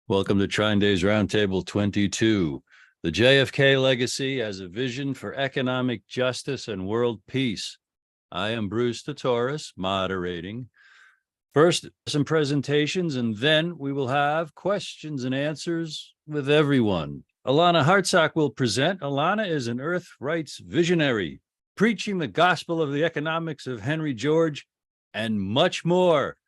Welcome to Trine Days Roundtable 22, the JFK legacy as a vision for economic justice and world peace. I am Bruce Tatoris, moderating. First, some presentations, and then we will have questions and answers with everyone. Alanna Hartzok will present. Alanna is an Earth rights visionary, preaching the gospel of the economics of Henry George and much more.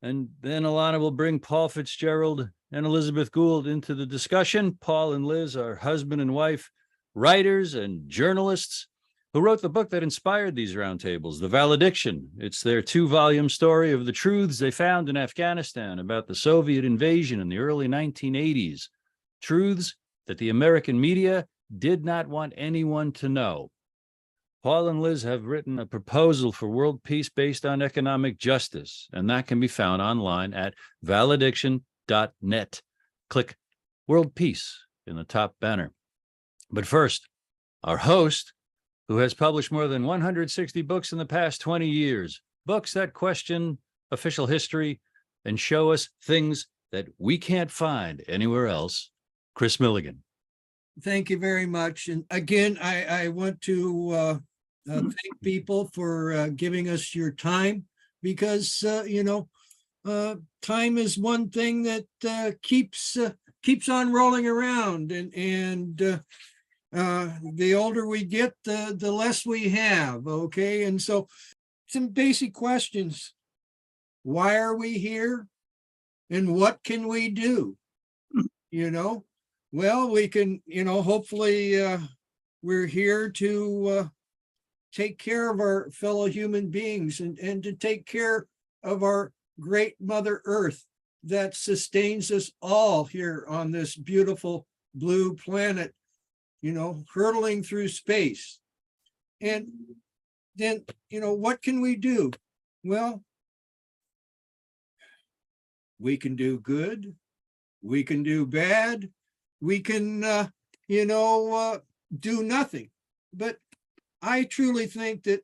And then Alanna will bring Paul Fitzgerald and Elizabeth Gould into the discussion. Paul and Liz are husband and wife, writers and journalists who wrote the book that inspired these roundtables, The Valediction. It's their 2-volume story of the truths they found in Afghanistan about the Soviet invasion in the early 1980s, truths that the American media did not want anyone to know. Paul and Liz have written a proposal for world peace based on economic justice, and that can be found online at valediction.net. Click World Peace in the top banner. But first, our host, who has published more than 160 books in the past 20 years, books that question official history and show us things that we can't find anywhere else, Kris Millegan. Thank you very much. And again, I want to thank people for giving us your time, because, time is one thing that keeps on rolling around. And the older we get, the less we have. Okay. And so some basic questions. Why are we here? And what can we do? Well, we can, hopefully we're here to take care of our fellow human beings and to take care of our great Mother Earth that sustains us all here on this beautiful blue planet, hurtling through space. And then, what can we do? Well, we can do good, we can do bad, we can, do nothing. But I truly think that,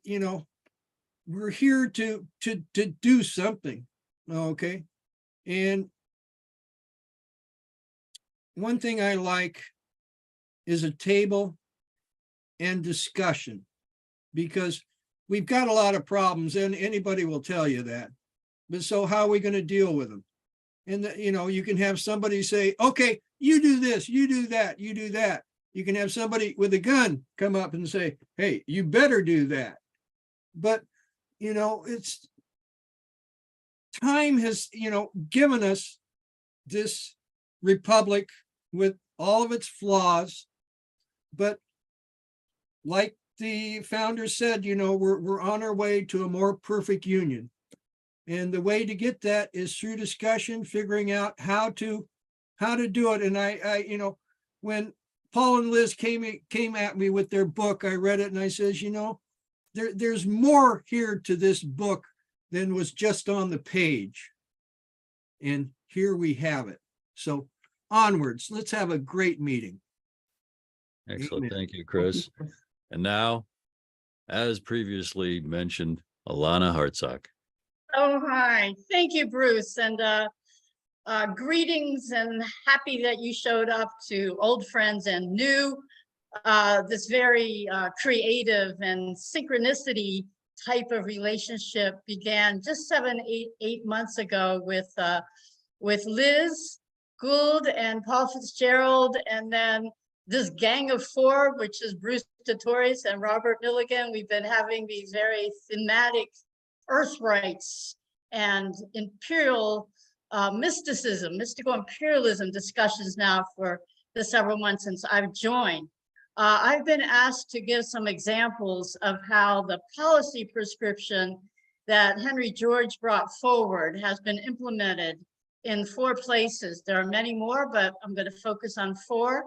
we're here to do something, okay? And one thing I like is a table and discussion, because we've got a lot of problems, and anybody will tell you that. But so how are we going to deal with them? And, you can have somebody say, okay, you do this, you do that, you do that. You can have somebody with a gun come up and say, hey, you better do that. But, it's time has, given us this republic with all of its flaws. But like the founder said, we're on our way to a more perfect union. And the way to get that is through discussion, figuring out how to do it. And I when Paul and Liz came at me with their book, I read it and I says, there's more here to this book than was just on the page. And here we have it. So onwards, let's have a great meeting. Excellent. Thank you, Kris. And now, as previously mentioned, Alanna Hartzok. Oh, hi. Thank you, Bruce. And greetings, and happy that you showed up to old friends and new. This very creative and synchronicity type of relationship began just 8 months ago with Liz Gould and Paul Fitzgerald, and then this gang of 4, which is Bruce Tatoris and Robert Millegan. We've been having these very thematic Earth rights and imperial mystical imperialism discussions now for the several months since I've joined. I've been asked to give some examples of how the policy prescription that Henry George brought forward has been implemented in 4 places. There are many more, but I'm going to focus on 4.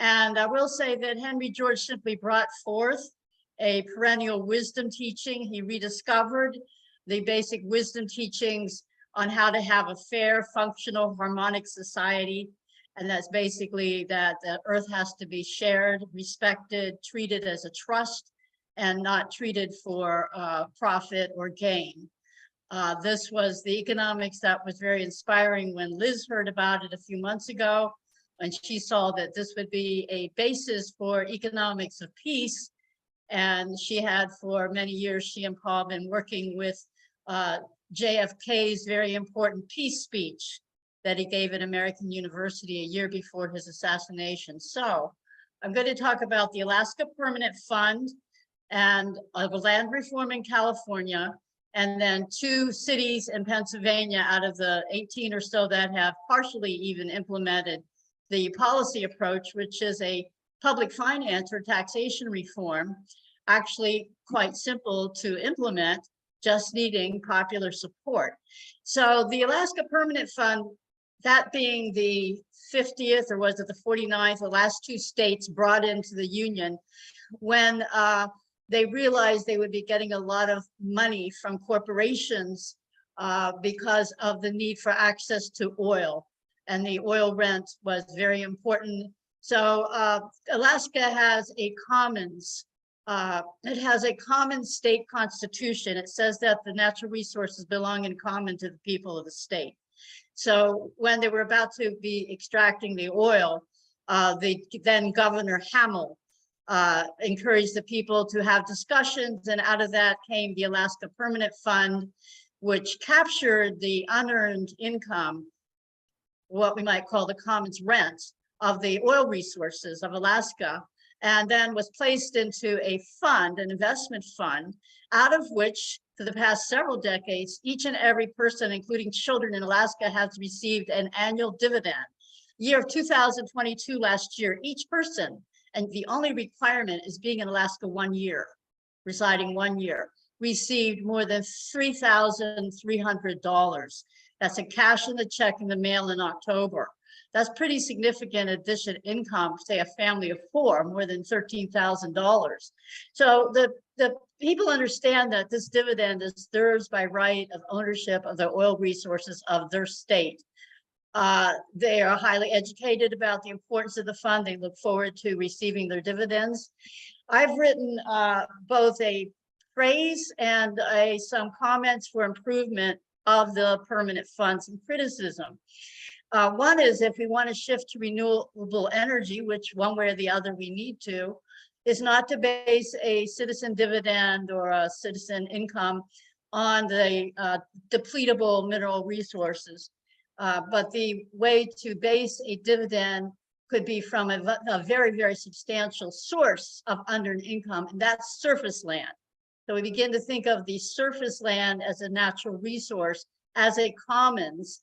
And I will say that Henry George simply brought forth a perennial wisdom teaching. He rediscovered the basic wisdom teachings on how to have a fair, functional, harmonic society. And that's basically that the earth has to be shared, respected, treated as a trust, and not treated for profit or gain. This was the economics that was very inspiring when Liz heard about it a few months ago, and she saw that this would be a basis for economics of peace. And she had for many years, she and Paul been working with JFK's very important peace speech that he gave at American University a year before his assassination. So I'm going to talk about the Alaska Permanent Fund and land reform in California, and then 2 cities in Pennsylvania out of the 18 or so that have partially even implemented the policy approach, which is a public finance or taxation reform, actually quite simple to implement, just needing popular support. So the Alaska Permanent Fund, that being the 50th, or was it the 49th, the last 2 states brought into the Union, when they realized they would be getting a lot of money from corporations because of the need for access to oil. And the oil rent was very important. So Alaska has a commons. It has a common state constitution. It says that the natural resources belong in common to the people of the state. So when they were about to be extracting the oil, the then Governor Hamill encouraged the people to have discussions, and out of that came the Alaska Permanent Fund, which captured the unearned income, what we might call the commons rent of the oil resources of Alaska, and then was placed into a fund, an investment fund, out of which for the past several decades, each and every person, including children in Alaska, has received an annual dividend. Year of 2022, last year, each person, and the only requirement is being in Alaska 1 year, residing 1 year, received more than $3,300. That's a cash in the check in the mail in October. That's pretty significant addition income, say a family of 4, more than $13,000. So the people understand that this dividend is theirs by right of ownership of the oil resources of their state. They are highly educated about the importance of the fund. They look forward to receiving their dividends. I've written both a praise and some comments for improvement of the permanent funds and criticism. One is, if we want to shift to renewable energy, which one way or the other we need to, is not to base a citizen dividend or a citizen income on the depletable mineral resources. But the way to base a dividend could be from a very, very substantial source of unearned income, and that's surface land. So we begin to think of the surface land as a natural resource, as a commons,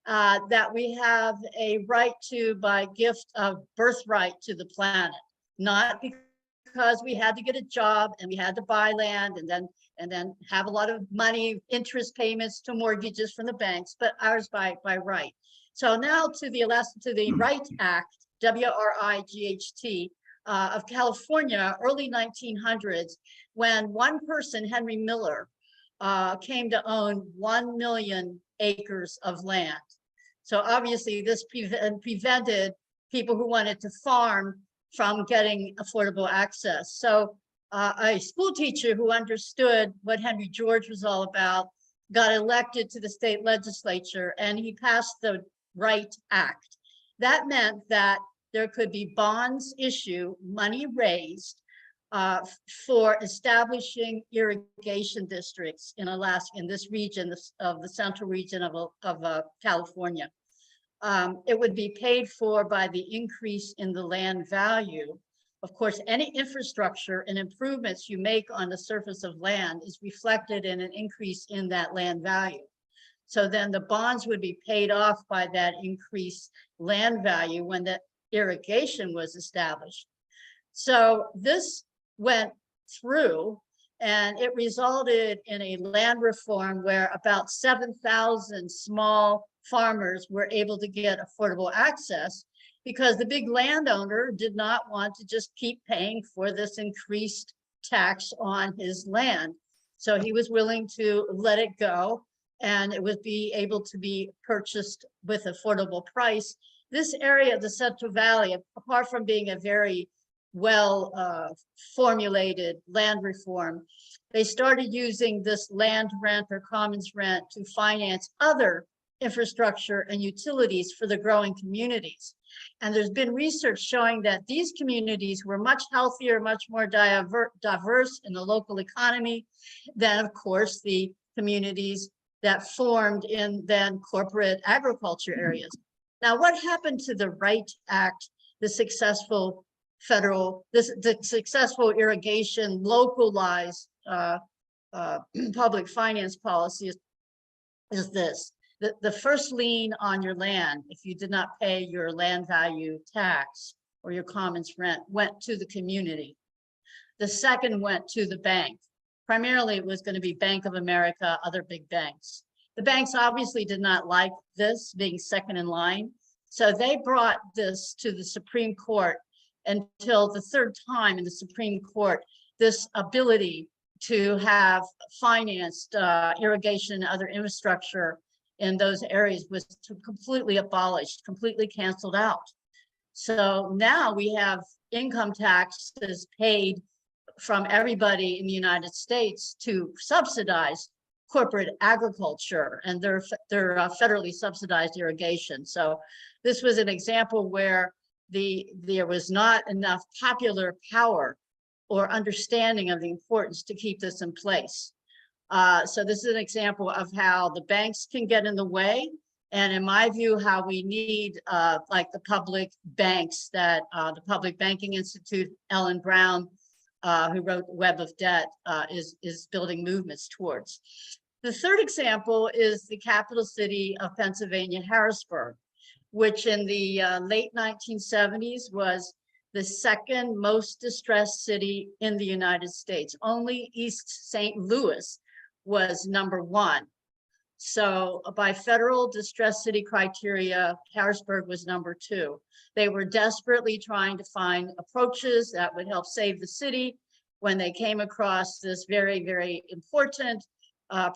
that we have a right to by gift of birthright to the planet, not because we had to get a job and we had to buy land and then have a lot of money, interest payments to mortgages from the banks, but ours by right. So now to the Right Act, WRIGHT, of California, early 1900s, when one person, Henry Miller, came to own 1 million acres of land. So obviously this prevented people who wanted to farm from getting affordable access. So a school teacher who understood what Henry George was all about got elected to the state legislature, and he passed the Right Act. That meant that there could be bonds issued, money raised for establishing irrigation districts in Alaska, in this region of the central region of California. It would be paid for by the increase in the land value. Of course, any infrastructure and improvements you make on the surface of land is reflected in an increase in that land value. So then the bonds would be paid off by that increased land value when the irrigation was established. So this went through, and it resulted in a land reform where about 7,000 small farmers were able to get affordable access, because the big landowner did not want to just keep paying for this increased tax on his land. So he was willing to let it go, and it would be able to be purchased with affordable price. This area of the Central Valley, apart from being a very formulated land reform, they started using this land rent or commons rent to finance other infrastructure and utilities for the growing communities. And there's been research showing that these communities were much healthier, much more diverse in the local economy than, of course, the communities that formed in then corporate agriculture areas. Now, what happened to the RIGHT Act, the successful the successful irrigation, localized public finance policy is this. The first lien on your land, if you did not pay your land value tax or your commons rent, went to the community. The second went to the bank. Primarily, it was going to be Bank of America, other big banks. The banks obviously did not like this being second in line. So they brought this to the Supreme Court until the third time in the Supreme Court, this ability to have financed irrigation and other infrastructure in those areas was completely abolished, completely canceled out. So now we have income taxes paid from everybody in the United States to subsidize corporate agriculture and their federally subsidized irrigation. So this was an example where there was not enough popular power or understanding of the importance to keep this in place. So this is an example of how the banks can get in the way. And in my view, how we need like the public banks that the Public Banking Institute, Ellen Brown, who wrote Web of Debt, is building movements towards. The third example is the capital city of Pennsylvania, Harrisburg, which in the late 1970s was the second most distressed city in the United States. Only East St. Louis was number one. So by federal distressed city criteria, Harrisburg was number two. They were desperately trying to find approaches that would help save the city when they came across this very, very important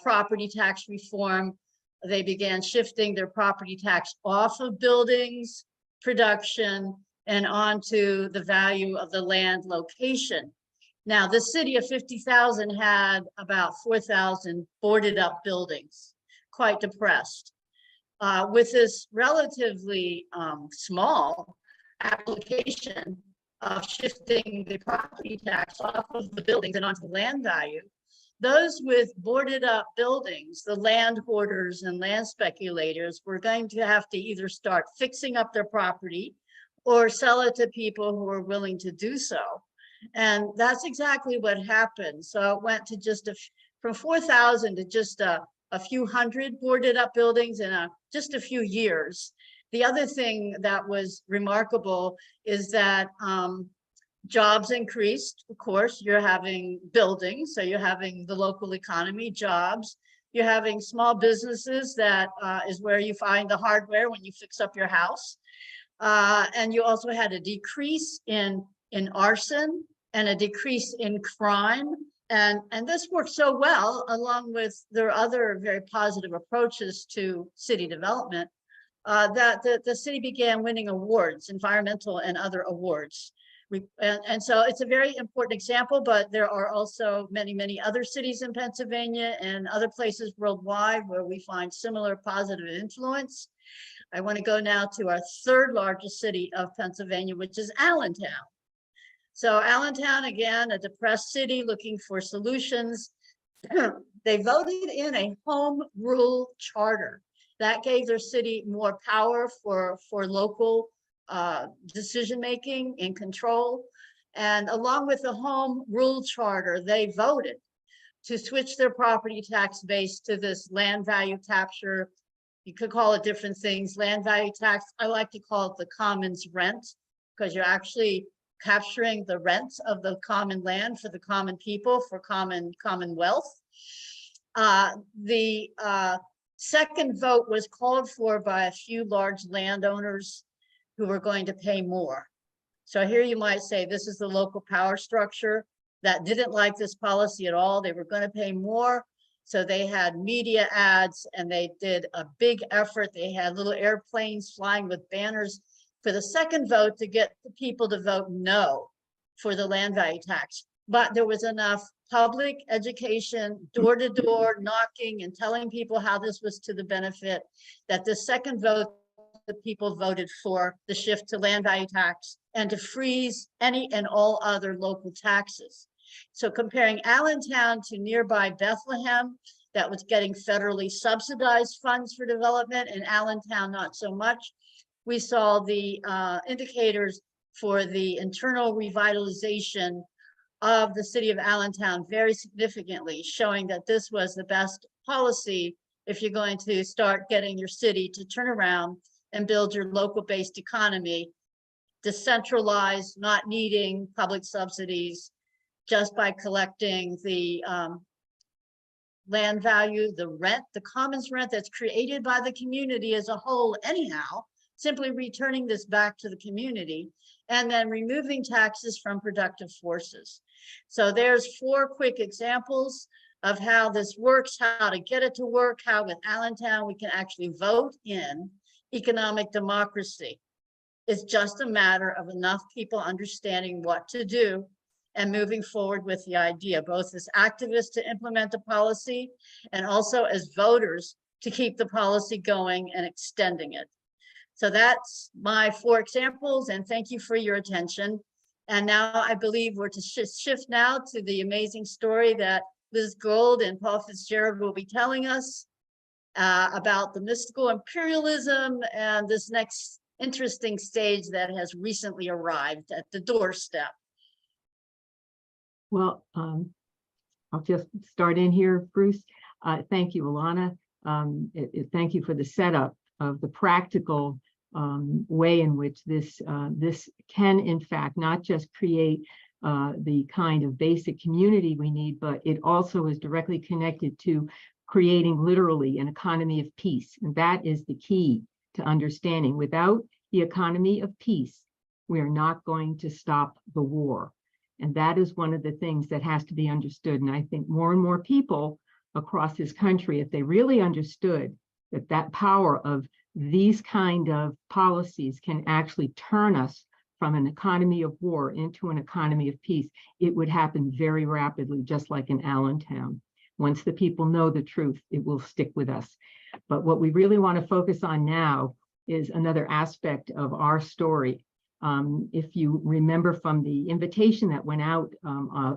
property tax reform. They began shifting their property tax off of buildings, production, and onto the value of the land location. Now, the city of 50,000 had about 4,000 boarded up buildings, quite depressed. With this relatively small application of shifting the property tax off of the buildings and onto the land value, those with boarded up buildings, the land hoarders and land speculators, were going to have to either start fixing up their property or sell it to people who were willing to do so. And that's exactly what happened. So it went to just from 4,000 to just a few hundred boarded up buildings in just a few years. The other thing that was remarkable is that jobs increased. Of course, you're having buildings, so you're having the local economy, jobs. You're having small businesses, that is where you find the hardware when you fix up your house. And you also had a decrease in arson and a decrease in crime. And this worked so well, along with their other very positive approaches to city development, that the city began winning awards, environmental and other awards. And so it's a very important example, but there are also many, many other cities in Pennsylvania and other places worldwide where we find similar positive influence. I want to go now to our third largest city of Pennsylvania, which is Allentown. So Allentown, again, a depressed city looking for solutions. They voted in a home rule charter that gave their city more power for local decision-making and control. And along with the home rule charter, they voted to switch their property tax base to this land value capture. You could call it different things, land value tax. I like to call it the commons rent, because you're actually capturing the rents of the common land for the common people, for common wealth. The second vote was called for by a few large landowners who were going to pay more. So here you might say this is the local power structure that didn't like this policy at all. They were going to pay more. So they had media ads and they did a big effort. They had little airplanes flying with banners for the second vote to get the people to vote no. for the land value tax. But there was enough public education, door-to-door knocking and telling people how this was to the benefit, that the second vote, the people voted for the shift to land value tax and to freeze any and all other local taxes. So comparing Allentown to nearby Bethlehem, that was getting federally subsidized funds for development, and Allentown not so much, we saw the indicators for the internal revitalization of the city of Allentown very significantly, showing that this was the best policy if you're going to start getting your city to turn around and build your local-based economy, decentralized, not needing public subsidies, just by collecting the land value, the rent, the commons rent that's created by the community as a whole anyhow, simply returning this back to the community, and then removing taxes from productive forces. So there's 4 quick examples of how this works, how to get it to work, how with Allentown we can actually vote in economic democracy. It's just a matter of enough people understanding what to do and moving forward with the idea, both as activists to implement the policy and also as voters to keep the policy going and extending it. So that's my 4 examples, and thank you for your attention. And now I believe we're to shift now to the amazing story that Liz Gould and Paul Fitzgerald will be telling us about the mystical imperialism and this next interesting stage that has recently arrived at the doorstep. Well, I'll just start in here, Bruce. Thank you, Alanna. Thank you for the setup of the practical way in which this can, in fact, not just create the kind of basic community we need, but it also is directly connected to creating literally an economy of peace. And that is the key to understanding. Without the economy of peace, we are not going to stop the war. And that is one of the things that has to be understood. And I think more and more people across this country, if they really understood that that power of these kind of policies can actually turn us from an economy of war into an economy of peace, it would happen very rapidly, just like in Allentown. Once the people know the truth, it will stick with us. But what we really want to focus on now is another aspect of our story. If you remember from the invitation that went out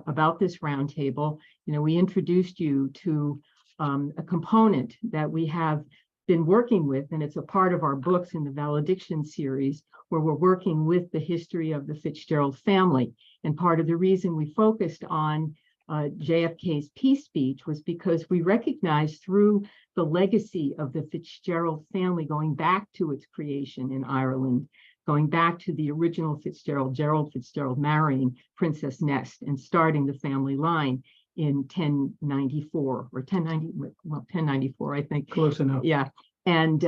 about this roundtable, we introduced you to a component that we have been working with, and it's a part of our books in the Valediction series, where we're working with the history of the Fitzgerald family. And part of the reason we focused on JFK's peace speech was because we recognized through the legacy of the Fitzgerald family going back to its creation in Ireland, going back to the original Fitzgerald, Gerald Fitzgerald, marrying Princess Nest and starting the family line in 1094 or 1094, I think. Close enough. Yeah. And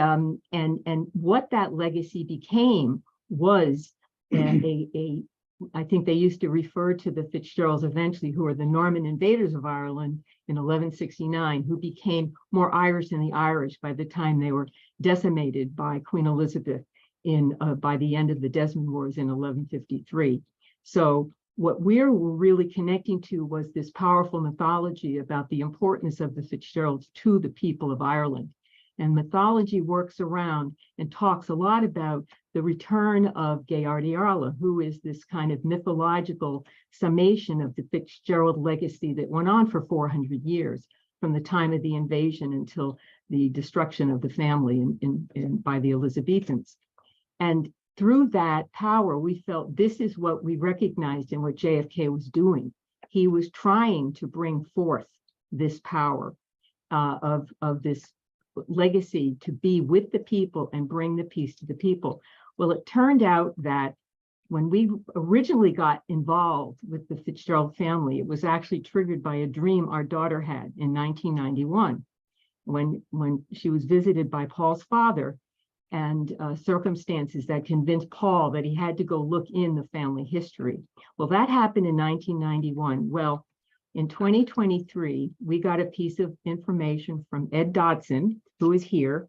what that legacy became was I think they used to refer to the Fitzgeralds eventually, who were the Norman invaders of Ireland in 1169, who became more Irish than the Irish by the time they were decimated by Queen Elizabeth by the end of the Desmond Wars in 1153. So what we're really connecting to was this powerful mythology about the importance of the Fitzgeralds to the people of Ireland. And mythology works around and talks a lot about the return of Geardi Arla, who is this kind of mythological summation of the Fitzgerald legacy that went on for 400 years, from the time of the invasion until the destruction of the family by the Elizabethans. And through that power, we felt this is what we recognized in what JFK was doing. He was trying to bring forth this power of this legacy to be with the people and bring the peace to the people. Well, it turned out that when we originally got involved with the Fitzgerald family, it was actually triggered by a dream our daughter had in 1991, when she was visited by Paul's father, and circumstances that convinced Paul that he had to go look in the family history. Well, that happened in 1991. Well, in 2023, we got a piece of information from Ed Dodson, who is here,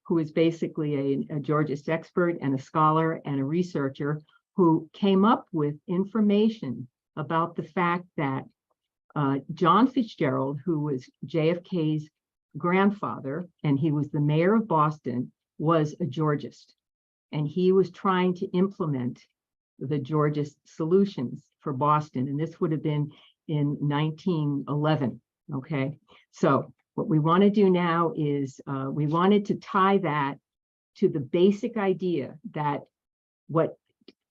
who is basically a Georgist expert and a scholar and a researcher who came up with information about the fact that John Fitzgerald, who was JFK's grandfather, and he was the mayor of Boston, was a Georgist. And he was trying to implement the Georgist solutions for Boston. And this would have been in 1911. Okay. So what we want to do now is we wanted to tie that to the basic idea that what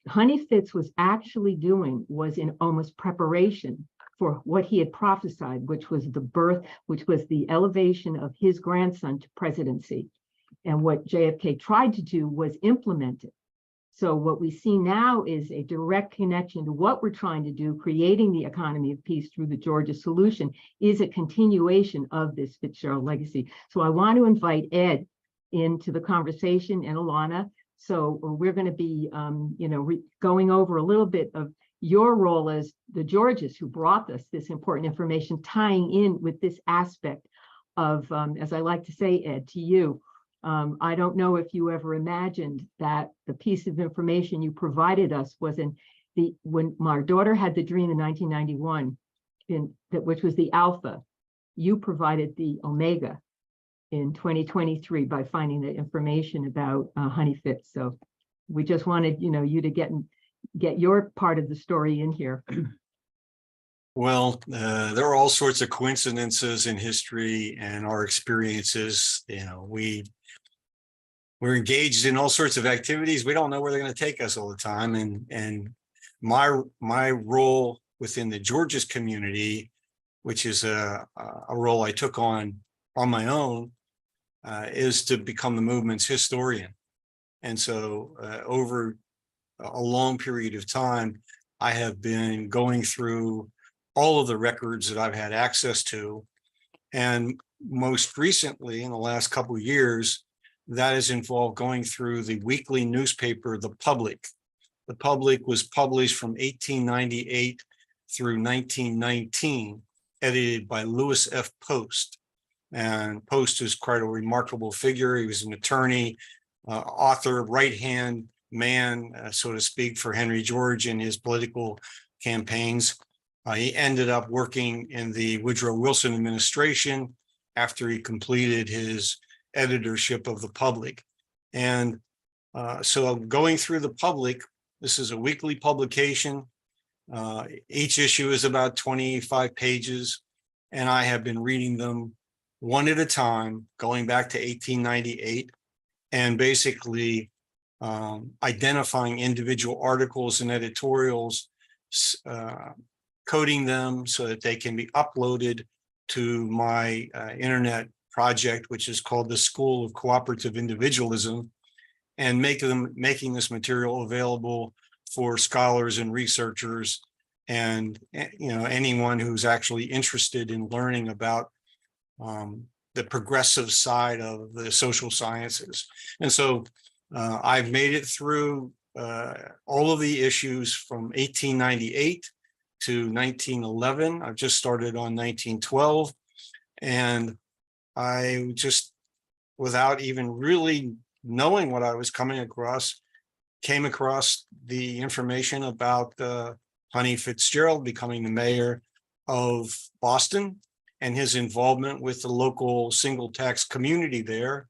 Honey Fitz was actually doing was in almost preparation for what he had prophesied, which was the birth, which was the elevation of his grandson to presidency. And what JFK tried to do was implement it. So what we see now is a direct connection to what we're trying to do, creating the economy of peace through the Georgist solution, is a continuation of this Fitzgerald legacy. So I want to invite Ed into the conversation, and Alanna. So we're going to be, going over a little bit of your role as the Georgist who brought us this important information, tying in with this aspect of, as I like to say, Ed, to you. I don't know if you ever imagined that the piece of information you provided us was when my daughter had the dream in 1991, which was the alpha, you provided the omega in 2023 by finding the information about Honey Fitz. So we just wanted, you to get your part of the story in here. Well, there are all sorts of coincidences in history and our experiences. We're engaged in all sorts of activities. We don't know where they're going to take us all the time. And my role within the Georgist community, which is a role I took on my own, is to become the movement's historian. And so over a long period of time, I have been going through all of the records that I've had access to. And most recently, in the last couple of years, that has involved going through the weekly newspaper, The Public. The Public was published from 1898 through 1919, edited by Lewis F. Post. And Post is quite a remarkable figure. He was an attorney, author, right-hand man, so to speak, for Henry George in his political campaigns. He ended up working in the Woodrow Wilson administration after he completed his editorship of The Public. And so going through The Public, this is a weekly publication. Each issue is about 25 pages, and I have been reading them one at a time, going back to 1898, and basically identifying individual articles and editorials, coding them so that they can be uploaded to my internet project, which is called the School of Cooperative Individualism, and making this material available for scholars and researchers and anyone who's actually interested in learning about the progressive side of the social sciences. And so I've made it through all of the issues from 1898 to 1911. I've just started on 1912. And I just, without even really knowing what I was coming across, came across the information about Honey Fitzgerald becoming the mayor of Boston and his involvement with the local single tax community there.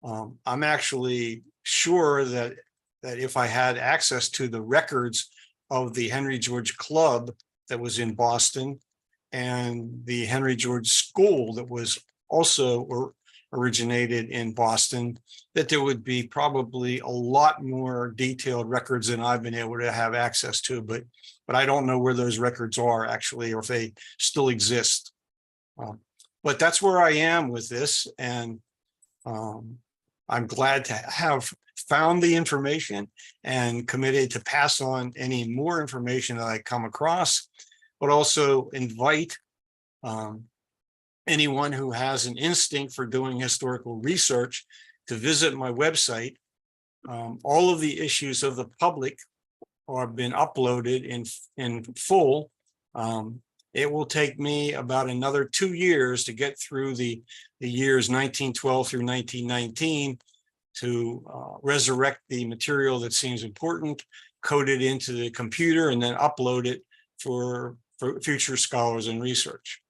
I'm actually sure that if I had access to the records of the Henry George Club that was in Boston and the Henry George School that was also originated in Boston, that there would be probably a lot more detailed records than I've been able to have access to, but I don't know where those records are actually, or if they still exist. But that's where I am with this, and I'm glad to have found the information and committed to pass on any more information that I come across, but also invite anyone who has an instinct for doing historical research to visit my website. All of the issues of The Public have been uploaded in full. It will take me about another 2 years to get through the years 1912 through 1919 to resurrect the material that seems important code it into the computer and then upload it for future scholars and research.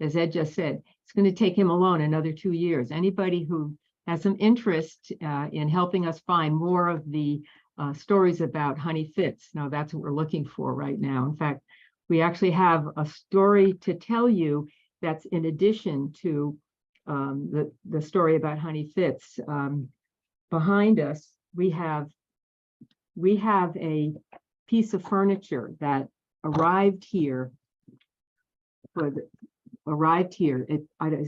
As Ed just said, it's going to take him alone another 2 years. Anybody who has some interest in helping us find more of the stories about Honey Fitz, now that's what we're looking for right now. In fact, we actually have a story to tell you that's in addition to the story about Honey Fitz. Behind us, we have a piece of furniture that arrived here. Is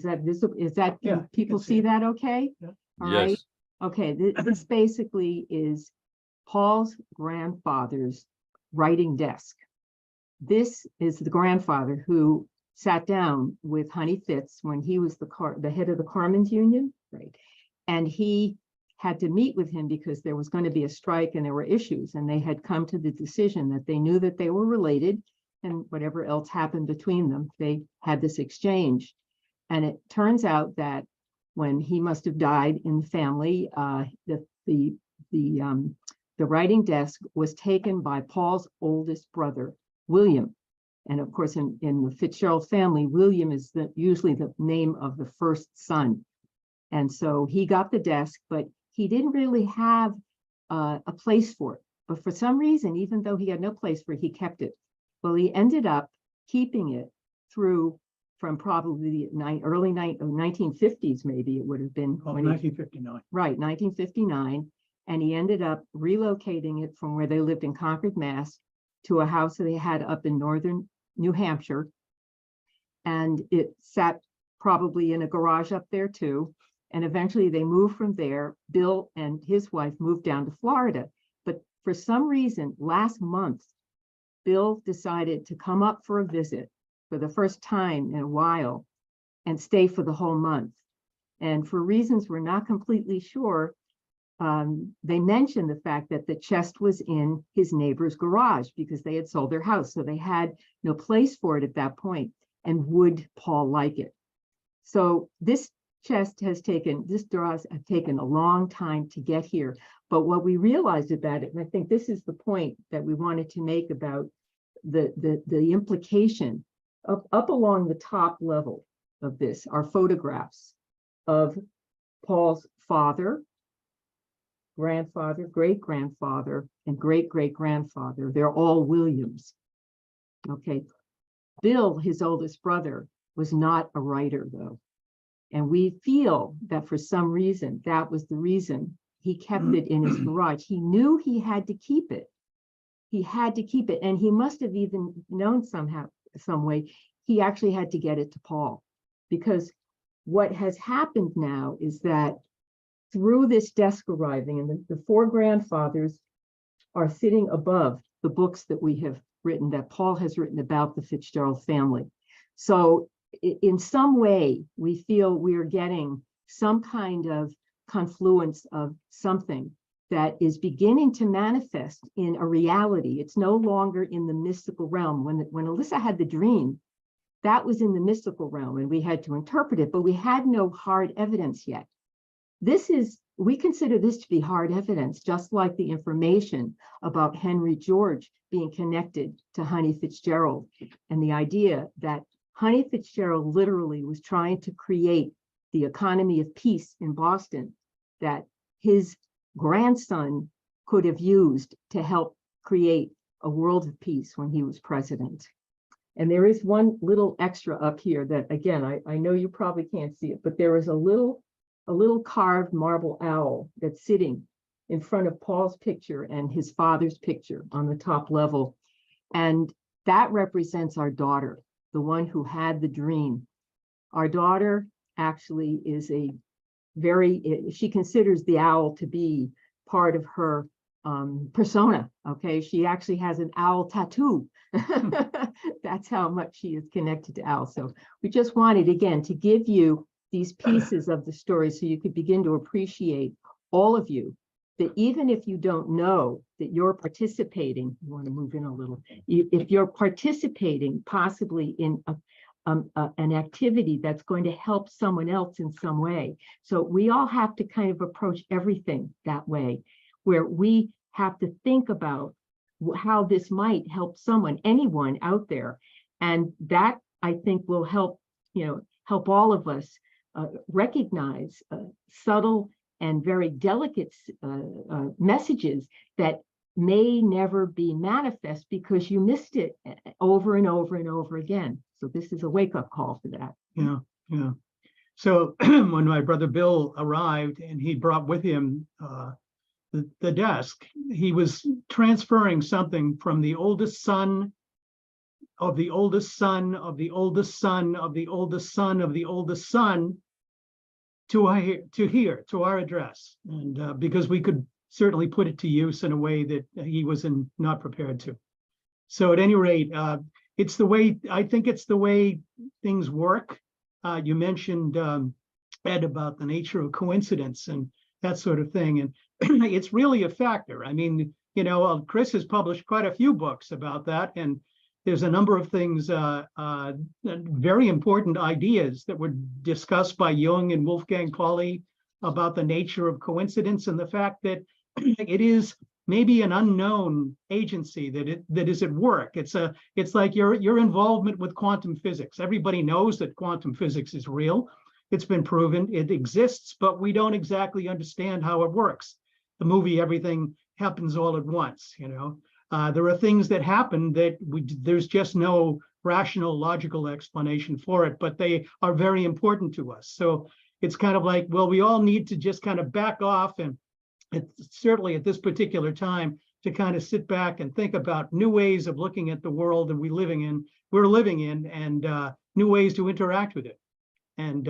that visible? Is that, Yeah, can people can see see it. that okay? Yeah. All right. Yes. Okay, this basically is Paul's grandfather's writing desk. This is the grandfather who sat down with Honey Fitz when he was the head of the Carmen's Union, right? And he had to meet with him because there was going to be a strike and there were issues, and they had come to the decision that they knew that they were related, and whatever else happened between them, they had this exchange. And it turns out that when he must have died in the family, the writing desk was taken by Paul's oldest brother, William. And of course, in the Fitzgerald family, William is usually the name of the first son. And so he got the desk, but he didn't really have a place for it. But for some reason, even though he had no place for it, he kept it. Well, he ended up keeping it from probably the early 1950s, maybe it would have been. 1959. Right, 1959. And he ended up relocating it from where they lived in Concord, Mass, to a house that they had up in northern New Hampshire. And it sat probably in a garage up there too. And eventually they moved from there. Bill and his wife moved down to Florida. But for some reason, last month, Bill decided to come up for a visit for the first time in a while and stay for the whole month. And for reasons we're not completely sure, they mentioned the fact that the chest was in his neighbor's garage because they had sold their house. So they had no place for it at that point. And would Paul like it? So this drawers have taken a long time to get here. But what we realized about it, and I think this is the point that we wanted to make about the implication up along the top level of this are photographs of Paul's father, grandfather, great-grandfather, and great-great-grandfather. They're all Williams. Okay. Bill, his oldest brother, was not a writer, though. And we feel that for some reason, that was the reason he kept it in his garage. He knew he had to keep it. He had to keep it. And he must have even known somehow, some way, he actually had to get it to Paul. Because what has happened now is that through this desk arriving, and the four grandfathers are sitting above the books that we have written, that Paul has written about the Fitzgerald family. So in some way, we feel we are getting some kind of confluence of something that is beginning to manifest in a reality. It's no longer in the mystical realm. When Alyssa had the dream, that was in the mystical realm and we had to interpret it, but we had no hard evidence yet. We consider this to be hard evidence, just like the information about Henry George being connected to Honey Fitzgerald, and the idea that Honey Fitzgerald literally was trying to create the economy of peace in Boston that his grandson could have used to help create a world of peace when he was president. And there is one little extra up here that, again, I know you probably can't see it, but there is a little carved marble owl that's sitting in front of Paul's picture and his father's picture on the top level. And that represents our daughter, the one who had the dream. Our daughter actually is she considers the owl to be part of her persona, okay? She actually has an owl tattoo. That's how much she is connected to owls. So we just wanted, again, to give you these pieces of the story so you could begin to appreciate, all of you, that even if you don't know that you're participating, you want to move in a little, if you're participating possibly in an activity that's going to help someone else in some way. So we all have to kind of approach everything that way, where we have to think about how this might help someone, anyone out there. And that, I think, will help, help all of us recognize subtle and very delicate messages that may never be manifest because you missed it over and over and over again. So this is a wake-up call for that. Yeah, yeah. So when my brother Bill arrived and he brought with him the desk, he was transferring something from the oldest son of the oldest son of the oldest son of the oldest son of the oldest son to here, to our address. And because we could certainly put it to use in a way that he was not prepared to. So at any rate, it's the way, I think it's the way things work. You mentioned, Ed, about the nature of coincidence and that sort of thing. And it's really a factor. I mean, Kris has published quite a few books about that. And there's a number of things, very important ideas that were discussed by Jung and Wolfgang Pauli about the nature of coincidence and the fact that it is maybe an unknown agency that is at work. It's like your involvement with quantum physics. Everybody knows that quantum physics is real. It's been proven, it exists, but we don't exactly understand how it works. The movie, everything happens all at once, There are things that happen that there's just no rational, logical explanation for it, but they are very important to us. So it's kind of like, well, we all need to just kind of back off and certainly at this particular time to kind of sit back and think about new ways of looking at the world that we're living in and new ways to interact with it. And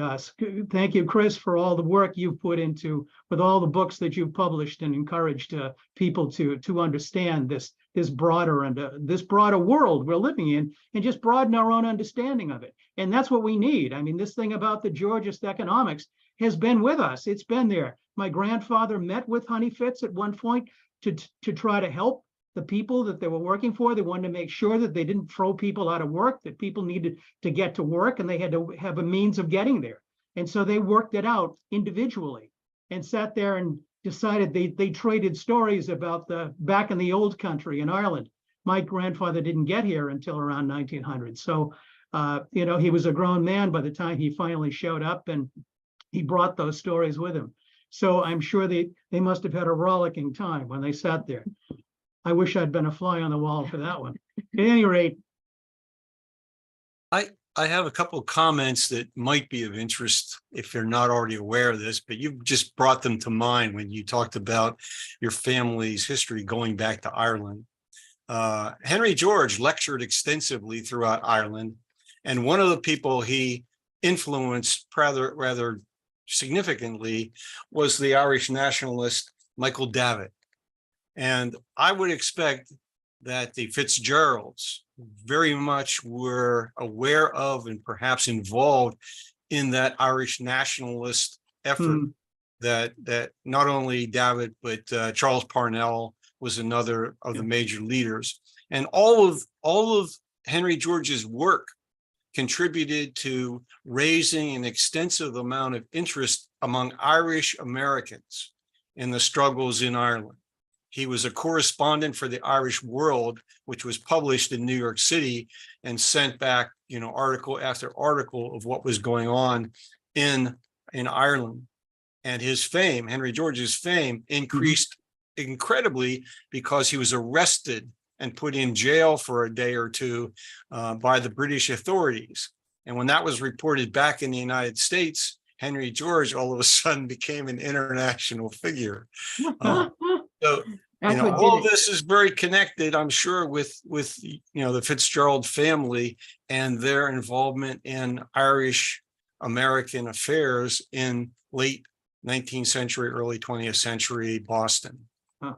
thank you, Kris, for all the work you've put into with all the books that you've published and encouraged people to understand this broader world we're living in and just broaden our own understanding of it. And that's what we need. I mean, this thing about the Georgist economics has been with us. It's been there. My grandfather met with Honey Fitz at one point to try to help the people that they were working for. They wanted to make sure that they didn't throw people out of work, that people needed to get to work and they had to have a means of getting there. And so they worked it out individually and sat there and decided they traded stories about back in the old country in Ireland. My grandfather didn't get here until around 1900. So, he was a grown man by the time he finally showed up and he brought those stories with him. So I'm sure they must have had a rollicking time when they sat there. I wish I'd been a fly on the wall for that one. At any rate. I have a couple of comments that might be of interest if you're not already aware of this, but you just brought them to mind when you talked about your family's history going back to Ireland. Henry George lectured extensively throughout Ireland, and one of the people he influenced rather significantly was the Irish nationalist Michael Davitt. And I would expect that the Fitzgeralds very much were aware of and perhaps involved in that Irish nationalist effort that not only Davitt, but Charles Parnell was another of the major leaders. And all of Henry George's work contributed to raising an extensive amount of interest among Irish Americans in the struggles in Ireland. He was a correspondent for the Irish World, which was published in New York City and sent back, article after article of what was going on in Ireland. And his fame, Henry George's fame, increased incredibly because he was arrested and put in jail for a day or two by the British authorities. And when that was reported back in the United States, Henry George all of a sudden became an international figure. So, all of this is very connected, I'm sure, with the Fitzgerald family and their involvement in Irish American affairs in late 19th century, early 20th century Boston. Wow.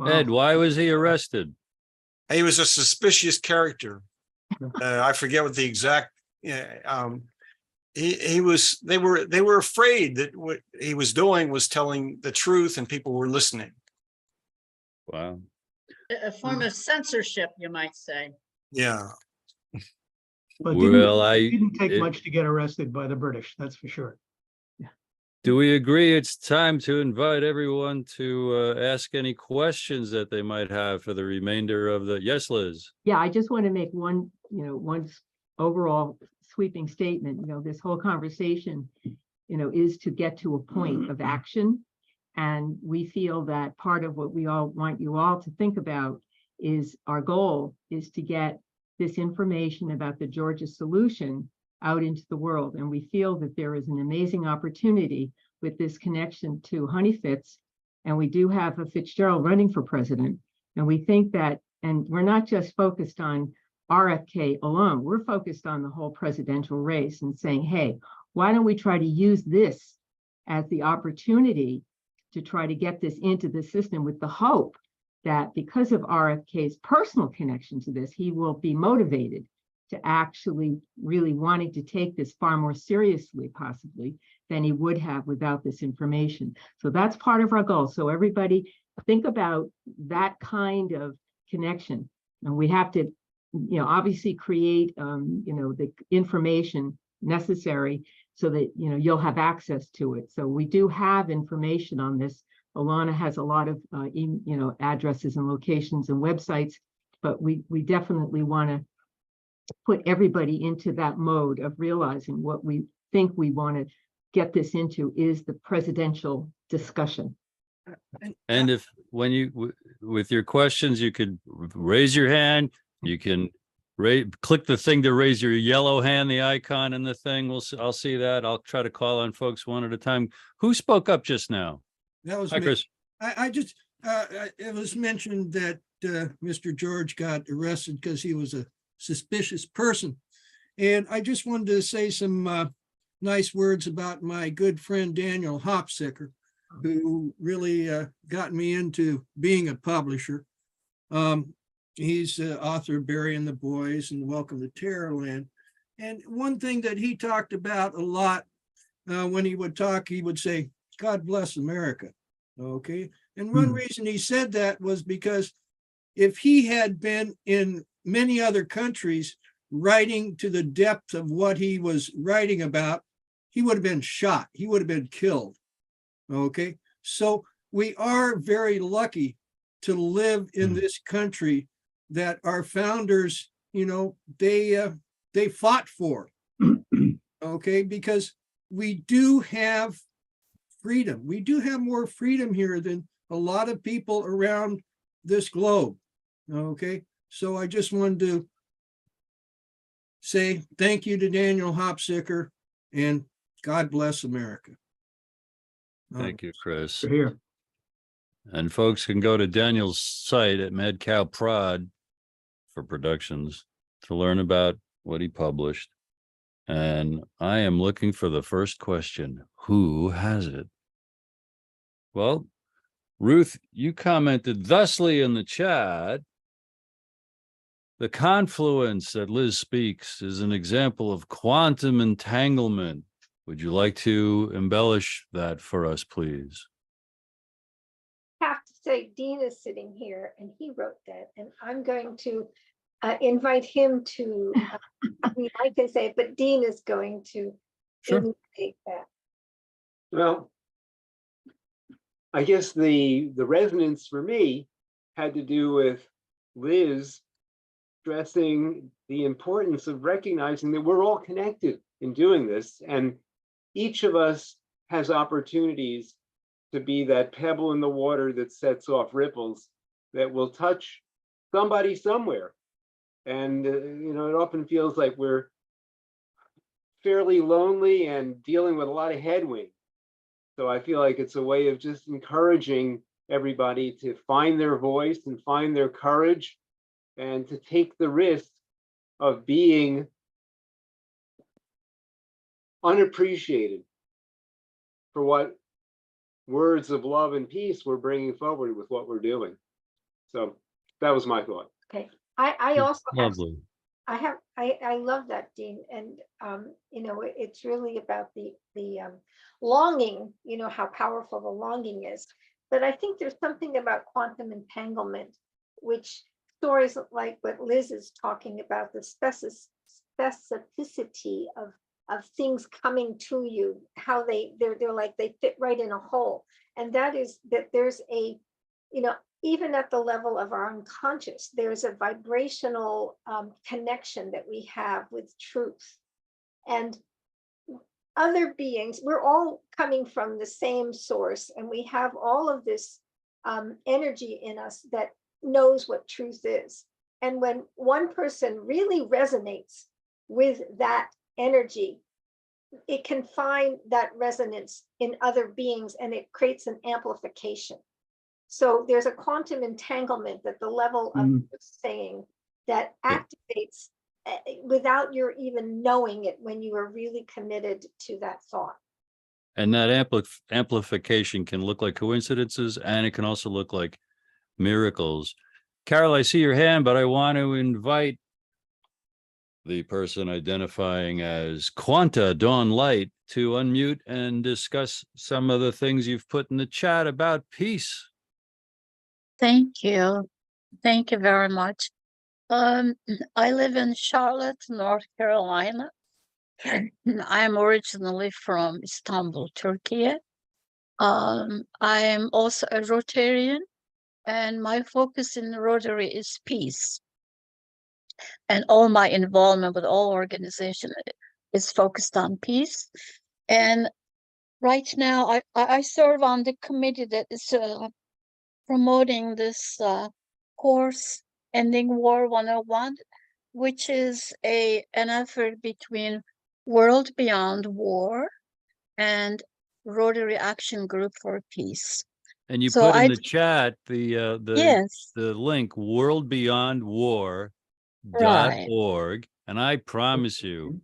Ed, why was he arrested? He was a suspicious character. I forget what the exact. They were afraid that what he was doing was telling the truth, and people were listening. Wow. A form of censorship, you might say. Yeah. But Well, it didn't take much to get arrested by the British, that's for sure. Do we agree it's time to invite everyone to ask any questions that they might have for the remainder of the, yes, Liz? Yeah, I just want to make one overall sweeping statement. This whole conversation, is to get to a point of action. And we feel that part of what we all want you all to think about is our goal is to get this information about the Georgist solution out into the world. And we feel that there is an amazing opportunity with this connection to Honey Fitz. And we do have a Fitzgerald running for president. And we think that, and we're not just focused on RFK alone, we're focused on the whole presidential race and saying, hey, why don't we try to use this as the opportunity to try to get this into the system, with the hope that because of RFK's personal connection to this, he will be motivated to actually really wanting to take this far more seriously, possibly, than he would have without this information. So that's part of our goal. So everybody think about that kind of connection. And we have to, obviously create, the information necessary so that, you'll have access to it. So we do have information on this. Alanna has a lot of, addresses and locations and websites, but we definitely want to put everybody into that mode of realizing what we think we want to get this into is the presidential discussion. And if, when you, with your questions, you could raise your hand, you can click the thing to raise your yellow hand, the icon in the thing. I'll see that. I'll try to call on folks one at a time. Who spoke up just now? That was Hi, me. Kris. I just, it was mentioned that Mr. George got arrested because he was a suspicious person. And I just wanted to say some nice words about my good friend, Daniel Hopsicker, who really got me into being a publisher. He's the author of Burying the Boys and Welcome to Terrorland. And one thing that he talked about a lot when he would talk, he would say, God bless America. Okay. And one reason he said that was because if he had been in many other countries writing to the depth of what he was writing about, he would have been shot. He would have been killed. Okay. So we are very lucky to live in this country that our founders, they fought for. Okay. Because we do have freedom. We do have more freedom here than a lot of people around this globe. Okay. So I just wanted to say thank you to Daniel Hopsicker and God bless America. Thank you, Kris. Here. And folks can go to Daniel's site at Mad Cow Prod for productions to learn about what he published. And I am looking for the first question. Who has it? Well, Ruth, you commented thusly in the chat. The confluence that Liz speaks is an example of quantum entanglement. Would you like to embellish that for us, please? Have to say, Dean is sitting here and he wrote that, and I'm going to invite him to, I can say it, but Dean is going to indicate that. Well, I guess the resonance for me had to do with Liz stressing the importance of recognizing that we're all connected in doing this, and each of us has opportunities to be that pebble in the water that sets off ripples that will touch somebody somewhere. And it often feels like we're fairly lonely and dealing with a lot of headwind. So I feel like it's a way of just encouraging everybody to find their voice and find their courage and to take the risk of being unappreciated for what words of love and peace we're bringing forward with what we're doing. So that was my thought. Okay, I also Lovely. I love that, Dean, and it's really about the longing, how powerful the longing is. But I think there's something about quantum entanglement, which stories like what Liz is talking about, the specificity of things coming to you, how they're like they fit right in a hole. And that is that there's a, even at the level of our unconscious, there's a vibrational connection that we have with truth. And other beings, we're all coming from the same source, and we have all of this energy in us that knows what truth is. And when one person really resonates with that energy, it can find that resonance in other beings, and it creates an amplification. So there's a quantum entanglement at the level of saying that activates without your even knowing it when you are really committed to that thought. And that amplification can look like coincidences, and it can also look like miracles. Carol, I see your hand, but I want to invite the person identifying as Quanta Dawn Light to unmute and discuss some of the things you've put in the chat about peace. Thank you. Thank you very much. I live in Charlotte, North Carolina. I'm originally from Istanbul, Turkey. I am also a Rotarian, and my focus in Rotary is peace. And all my involvement with all organizations is focused on peace. And right now, I serve on the committee that is promoting this course, Ending War 101, which is an effort between World Beyond War and Rotary Action Group for Peace. And you So put in the chat the yes, link worldbeyondwar.org, right. and I promise you,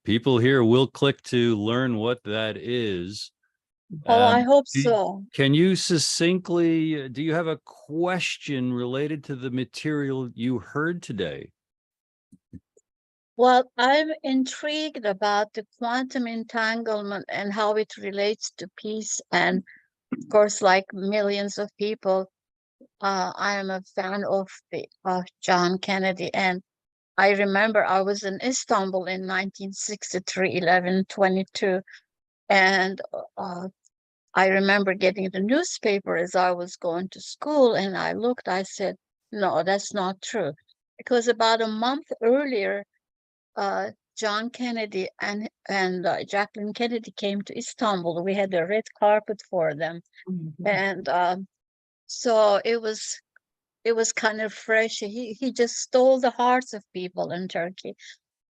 people here will click to learn what that is. Oh, I hope do- so. Can you succinctly, do you have a question related to the material you heard today? Well, I'm intrigued about the quantum entanglement and how it relates to peace. And of course, like millions of people, I am a fan of John Kennedy. And I remember I was in Istanbul in 1963, 11/22. And I remember getting the newspaper as I was going to school, and I looked, I said, no, that's not true. Because about a month earlier, John Kennedy and Jacqueline Kennedy came to Istanbul. We had a red carpet for them. And so it was kind of fresh. He just stole the hearts of people in Turkey.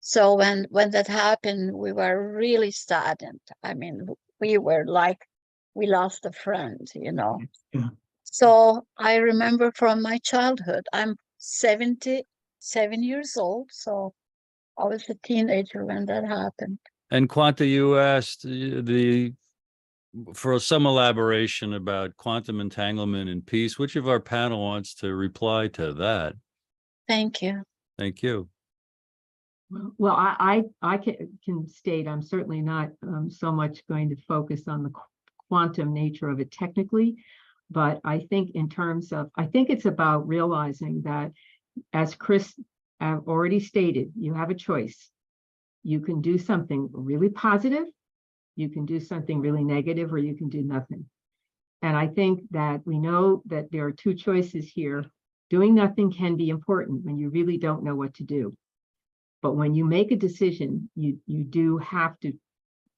So when that happened, we were really saddened. I mean, we were like, we lost a friend, Yeah. So I remember from my childhood, I'm 77 years old, so I was a teenager when that happened. And Quanta, you asked for some elaboration about quantum entanglement and peace. Which of our panel wants to reply to that? Thank you. Thank you. Well, I can state I'm certainly not so much going to focus on the quantum nature of it technically, but I think in terms of, I think it's about realizing that, as Kris already stated, you have a choice. You can do something really positive, you can do something really negative, or you can do nothing. And I think that we know that there are two choices here. Doing nothing can be important when you really don't know what to do. But when you make a decision, you do have to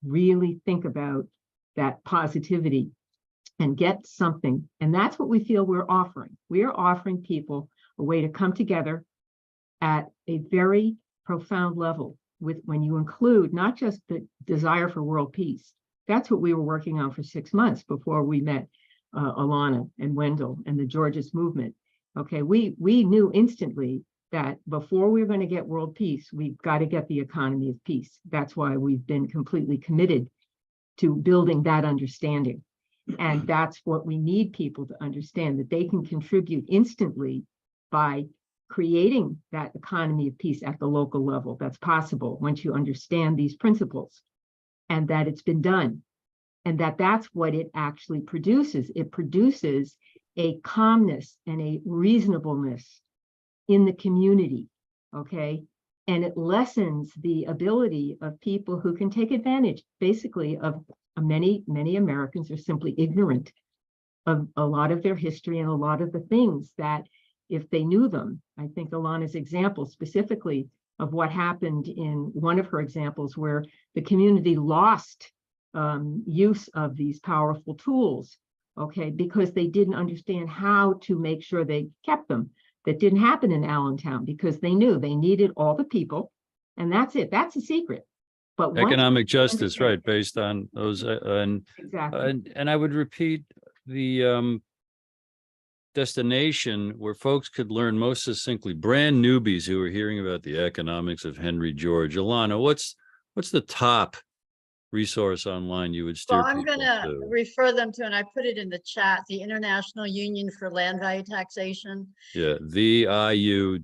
really think about that positivity and get something. And that's what we feel we're offering. We are offering people a way to come together at a very profound level, with when you include not just the desire for world peace. That's what we were working on for 6 months before we met Alanna and Wendell and the Georgist movement. Okay, we knew instantly that before we were going to get world peace, we've got to get the economy of peace. That's why we've been completely committed to building that understanding. And that's what we need people to understand, that they can contribute instantly by creating that economy of peace at the local level. That's possible once you understand these principles, and that it's been done, and that's what it actually produces. It produces a calmness and a reasonableness in the community, okay? And it lessens the ability of people who can take advantage, basically, of many Americans are simply ignorant of a lot of their history and a lot of the things that, if they knew them, I think Alanna's example specifically of what happened in one of her examples where the community lost use of these powerful tools, okay, because they didn't understand how to make sure they kept them. That didn't happen in Allentown because they knew they needed all the people, and that's it. That's a secret. But once Economic you justice, understand- right, based on those, Exactly. and I would repeat the destination where folks could learn most succinctly, brand newbies who are hearing about the economics of Henry George. Alanna, what's the top resource online you would steer Well, I'm people gonna to? refer them to, and I put it in the chat, the International Union for Land Value Taxation. Yeah, VIU.org.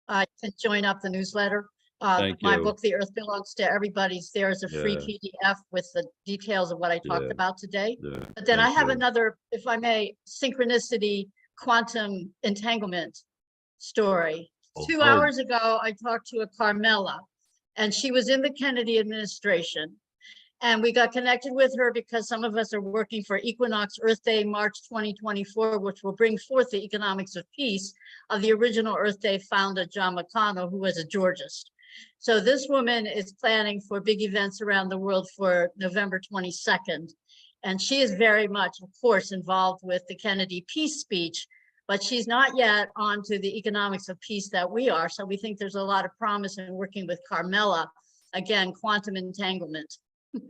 I can join up the newsletter. Thank My you. book, The Earth Belongs to Everybody's there as a free Yeah. PDF with the details of what I talked Yeah. about today. Yeah, But then I thank have you. another, if I may, synchronicity quantum entanglement story. Oh, 2 oh. hours ago, I talked to a Carmela, and she was in the Kennedy administration. And we got connected with her because some of us are working for Equinox Earth Day, March 2024, which will bring forth the economics of peace of the original Earth Day founder, John McConnell, who was a Georgist. So this woman is planning for big events around the world for November 22nd. And she is very much, of course, involved with the Kennedy peace speech, but she's not yet onto the economics of peace that we are. So we think there's a lot of promise in working with Carmela. Again, quantum entanglement.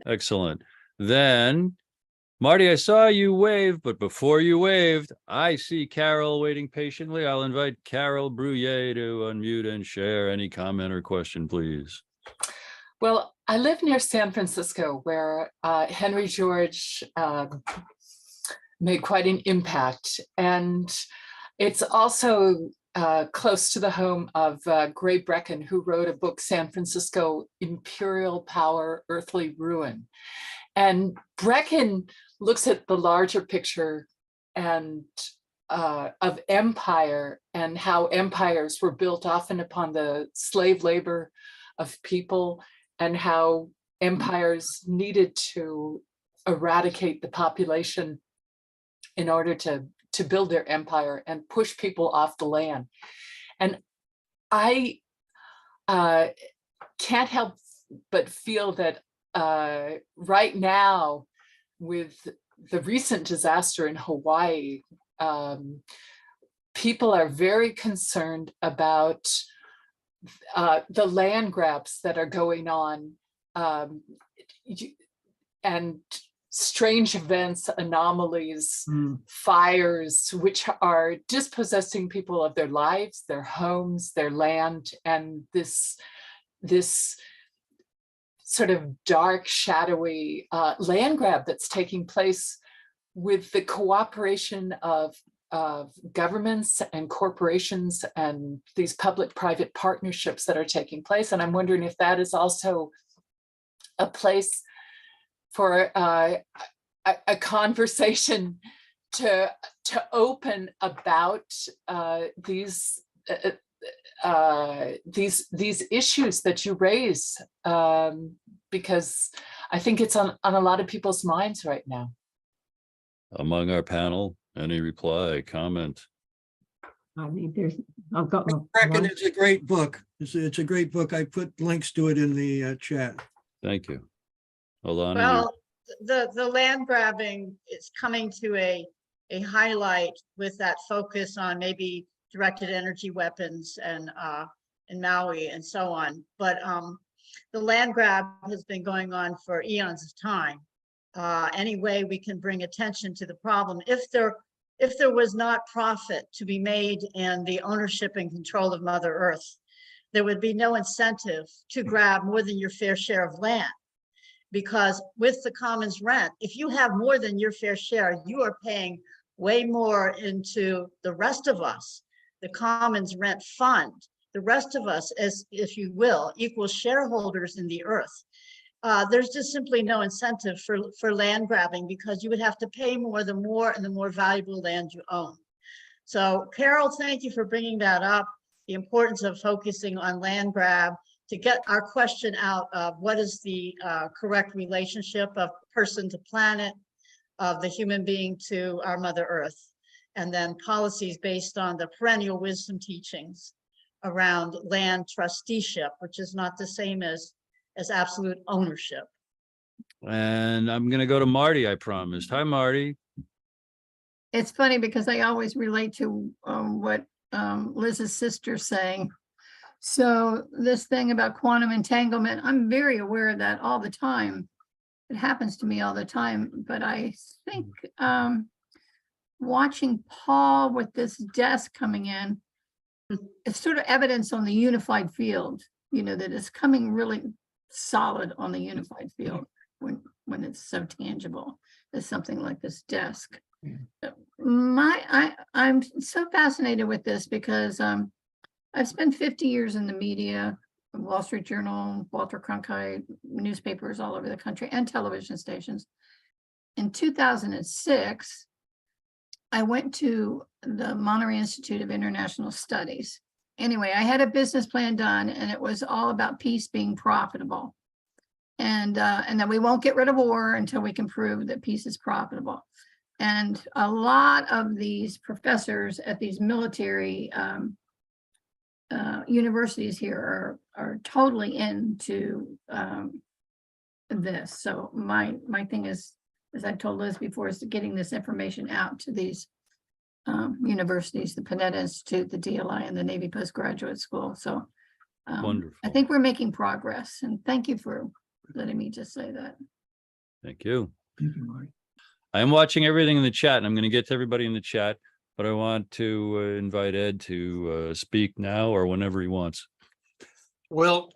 Excellent. Then, Marty, I saw you wave, but before you waved, I see Carol waiting patiently. I'll invite Carol Brouillet to unmute and share any comment or question, please. Well, I live near San Francisco, where Henry George made quite an impact. And it's also close to the home of Gray Brecken, who wrote a book, San Francisco, Imperial Power, Earthly Ruin. And Brecken looks at the larger picture and of empire and how empires were built often upon the slave labor of people, and how empires needed to eradicate the population in order to build their empire and push people off the land. And I can't help but feel that right now, with the recent disaster in Hawaii, people are very concerned about the land grabs that are going on, and strange events, anomalies, fires, which are dispossessing people of their lives, their homes, their land, and this sort of dark, shadowy land grab that's taking place with the cooperation of governments and corporations and these public-private partnerships that are taking place. And I'm wondering if that is also a place for a conversation to open about these issues that you raise, because I think it's on a lot of people's minds right now. Among our panel, any reply, comment? I mean, I'll go. Reckon it's a great book. It's a great book. I put links to it in the chat. Thank you. Alanna, Well, the land grabbing is coming to a highlight with that focus on maybe directed energy weapons and in Maui and so on. But the land grab has been going on for eons of time. Any way we can bring attention to the problem, if there was not profit to be made in the ownership and control of Mother Earth, there would be no incentive to grab more than your fair share of land. Because with the commons rent, if you have more than your fair share, you are paying way more into the rest of us, the commons rent fund, the rest of us, as if you will, equal shareholders in the earth. There's just simply no incentive for land grabbing, because you would have to pay more the more valuable land you own. So Carol, thank you for bringing that up. the importance of focusing on land grab to get our question out of what is the correct relationship of person to planet, of the human being to our Mother Earth, and then policies based on the perennial wisdom teachings around land trusteeship, which is not the same as absolute ownership. And I'm gonna go to Marty, I promised. Hi, Marty. It's funny because I always relate to what Liz's sister's saying. So this thing about quantum entanglement, I'm very aware of that all the time. It happens to me all the time, but I think watching Paul with this desk coming in, it's sort of evidence on the unified field, you know, that it's coming really solid on the unified field when it's so tangible as something like this desk. I'm so fascinated with this because I've spent 50 years in the media, Wall Street Journal, Walter Cronkite, newspapers all over the country, and television stations. In 2006, I went to the Monterey Institute of International Studies. Anyway, I had a business plan done, and it was all about peace being profitable. And that we won't get rid of war until we can prove that peace is profitable. And a lot of these professors at these military universities here are totally into this. So my thing is, as I've told Liz before, is getting this information out to these universities, the Panetta Institute, the DLI, and the Navy Postgraduate School. So Wonderful. I think we're making progress, and thank you for letting me just say that. Thank you. Thank you, Marty. I am watching everything in the chat, and I'm going to get to everybody in the chat, but I want to invite Ed to speak now or whenever he wants. Well,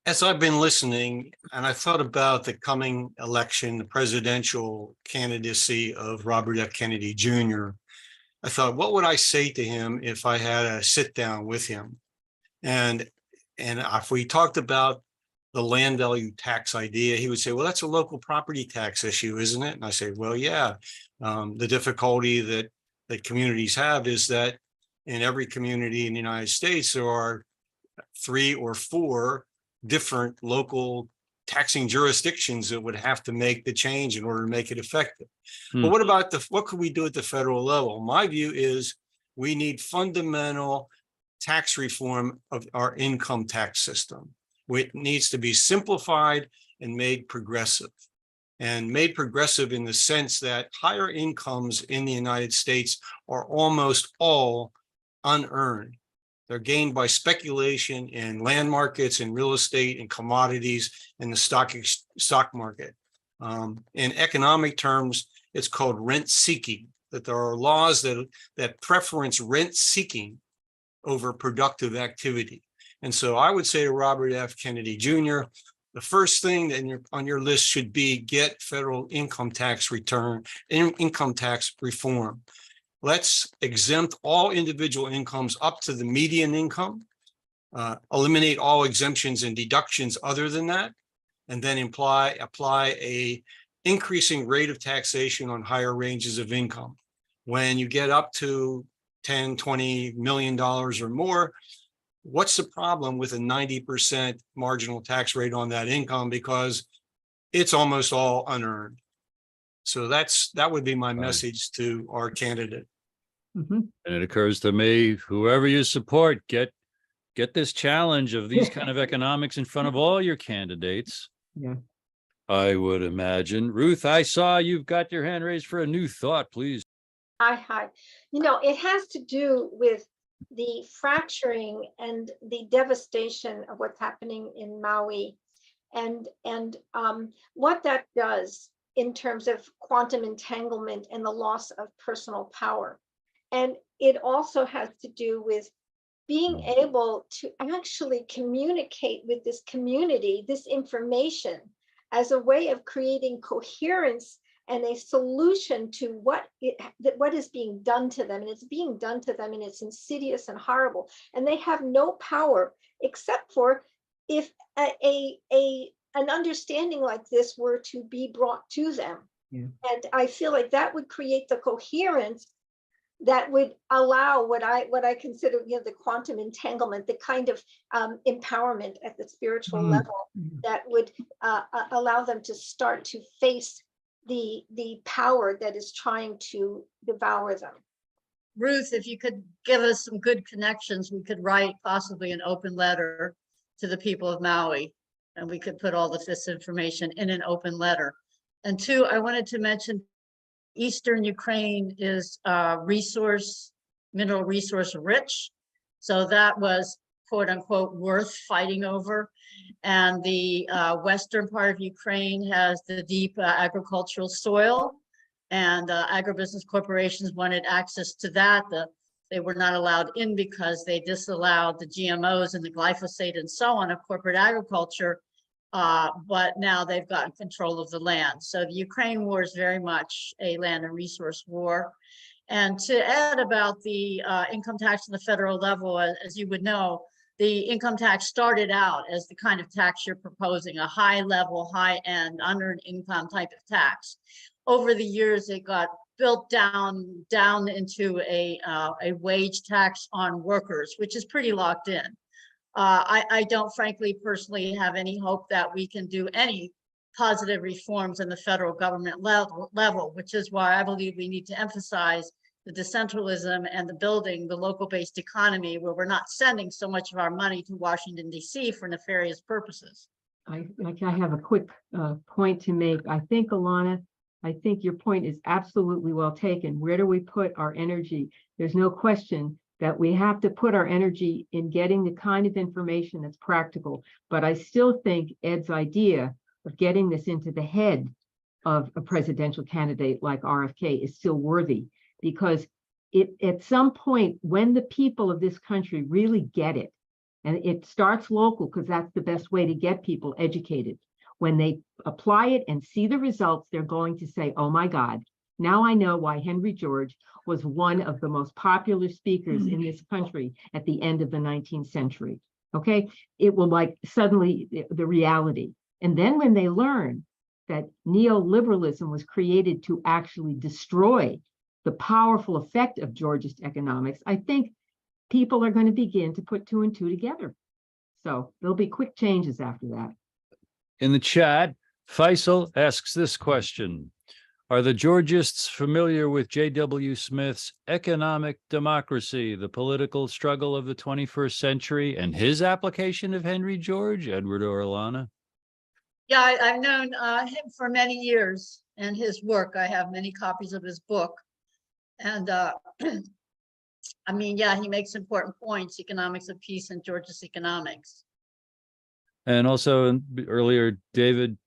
as I've been listening and I thought about the coming election, the presidential candidacy of Robert F. Kennedy Jr., I thought, what would I say to him if I had a sit down with him? And if we talked about the land value tax idea, he would say, well, that's a local property tax issue, isn't it? And I say, well, yeah. The difficulty that communities have is that in every community in the United States, there are 3 or 4 different local taxing jurisdictions that would have to make the change in order to make it effective. But what about what could we do at the federal level? My view is we need fundamental tax reform of our income tax system. It needs to be simplified and made progressive. And made progressive in the sense that higher incomes in the United States are almost all unearned. They're gained by speculation in land markets and real estate and commodities and the stock market. In economic terms, it's called rent seeking, that there are laws that preference rent seeking over productive activity. And so I would say to Robert F. Kennedy Jr., the first thing that on your list should be get federal income tax income tax reform. Let's exempt all individual incomes up to the median income, eliminate all exemptions and deductions other than that, and then apply a increasing rate of taxation on higher ranges of income. When you get up to $10, $20 million or more, what's the problem with a 90% marginal tax rate on that income? Because it's almost all unearned. So that would be my message to our candidate. And it occurs to me, whoever you support, get this challenge of these kind of economics in front of all your candidates. Yeah. I would imagine. Ruth, I saw you've got your hand raised for a new thought, please. Hi. You know, it has to do with the fracturing and the devastation of what's happening in Maui, and what that does in terms of quantum entanglement and the loss of personal power. And it also has to do with being able to actually communicate with this community, this information, as a way of creating coherence and a solution to what is being done to them. And it's being done to them, and it's insidious and horrible. And they have no power except for if an understanding like this were to be brought to them. Yeah. And I feel like that would create the coherence that would allow what I consider, you know, the quantum entanglement, the kind of empowerment at the spiritual level that would allow them to start to face the power that is trying to devour them. Ruth, if you could give us some good connections, we could write possibly an open letter to the people of Maui, and we could put all this information in an open letter. And two, I wanted to mention Eastern Ukraine is mineral resource rich. So that was quote unquote worth fighting over. And the western part of Ukraine has the deep agricultural soil, and agribusiness corporations wanted access to that. They were not allowed in because they disallowed the GMOs and the glyphosate and so on of corporate agriculture. But now they've gotten control of the land. So the Ukraine war is very much a land and resource war. And to add about the income tax on the federal level, as you would know, the income tax started out as the kind of tax you're proposing, a high level, high end, unearned income type of tax. Over the years, it got built down into a wage tax on workers, which is pretty locked in. I don't frankly personally have any hope that we can do any positive reforms in the federal government level, which is why I believe we need to emphasize the decentralism and the building the local based economy, where we're not sending so much of our money to Washington, D.C. for nefarious purposes. I have a quick point to make. I think, Alanna, I think your point is absolutely well taken. Where do we put our energy? There's no question that we have to put our energy in getting the kind of information that's practical. But I still think Ed's idea of getting this into the head of a presidential candidate like RFK is still worthy, because at some point, when the people of this country really get it, and it starts local because that's the best way to get people educated. When they apply it and see the results, they're going to say, oh my God, now I know why Henry George was one of the most popular speakers in this country at the end of the 19th century. Okay, it will like suddenly the reality. And then when they learn that neoliberalism was created to actually destroy the powerful effect of Georgist economics, I think people are going to begin to put two and two together. So there'll be quick changes after that. In the chat, Faisal asks this question. Are the Georgists familiar with J.W. Smith's Economic Democracy, the Political Struggle of the 21st Century, and his application of Henry George, Edward or Alanna? Yeah, I've known him for many years and his work. I have many copies of his book. And I mean, yeah, he makes important points, economics of peace and Georgist economics. And also earlier, David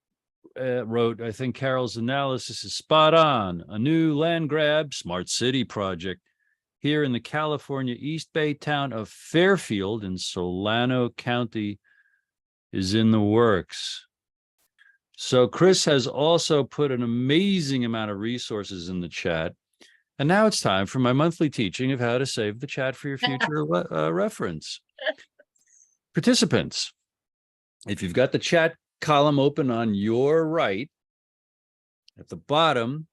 wrote, I think Carol's analysis is spot on. A new land grab smart city project here in the California East Bay town of Fairfield in Solano County is in the works. So Kris has also put an amazing amount of resources in the chat. And now it's time for my monthly teaching of how to save the chat for your future reference. Participants, if you've got the chat column open on your right, at the bottom,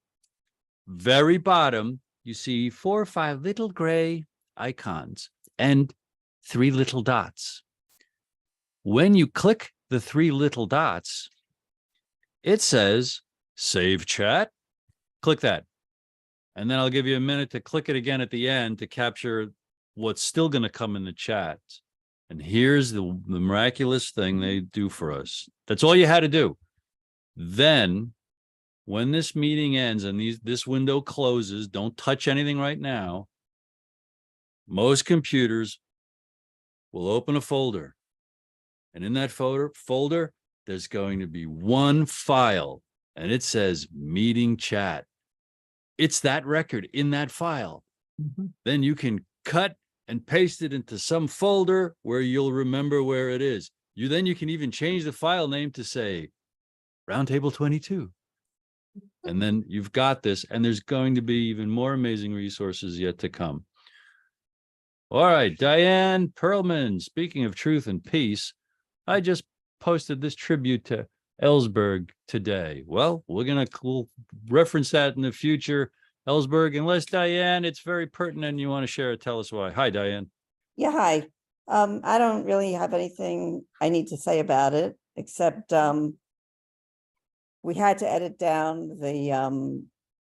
very bottom, you see 4 or 5 little gray icons and 3 little dots. When you click the 3 little dots, it says save chat. Click that. And then I'll give you a minute to click it again at the end to capture what's still going to come in the chat. And here's the miraculous thing they do for us. That's all you had to do. Then, when this meeting ends and this window closes, don't touch anything right now. Most computers will open a folder. And in that folder, there's going to be one file. And it says meeting chat. It's that record in that file. Then you can cut and paste it into some folder where you'll remember where it is. Then you can even change the file name to say Roundtable 22. And then you've got this, and there's going to be even more amazing resources yet to come. All right, Diane Perlman, speaking of truth and peace, I just posted this tribute to Ellsberg today. Well, we'll reference that in the future. Ellsberg. Unless Diane, it's very pertinent. You want to share it. Tell us why. Hi, Diane. Yeah, hi. I don't really have anything I need to say about it, except we had to edit down the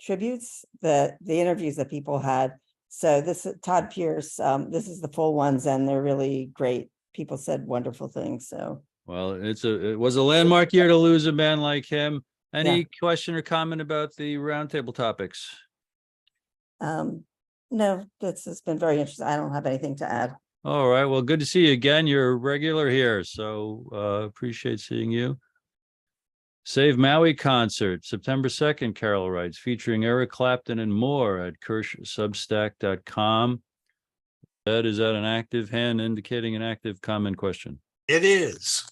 tributes, the interviews that people had. So this Todd Pierce, this is the full ones, and they're really great. People said wonderful things. So Well, it was a landmark year to lose a man like him. Any Yeah. question or comment about the roundtable topics? no, this has been very interesting. I don't have anything to add. All right. Well, good to see you again. You're a regular here, so appreciate seeing you. Save Maui concert, September 2nd, Carol writes, featuring Eric Clapton and more at kirschsubstack.com. Ed, is that an active hand indicating an active comment question? It is.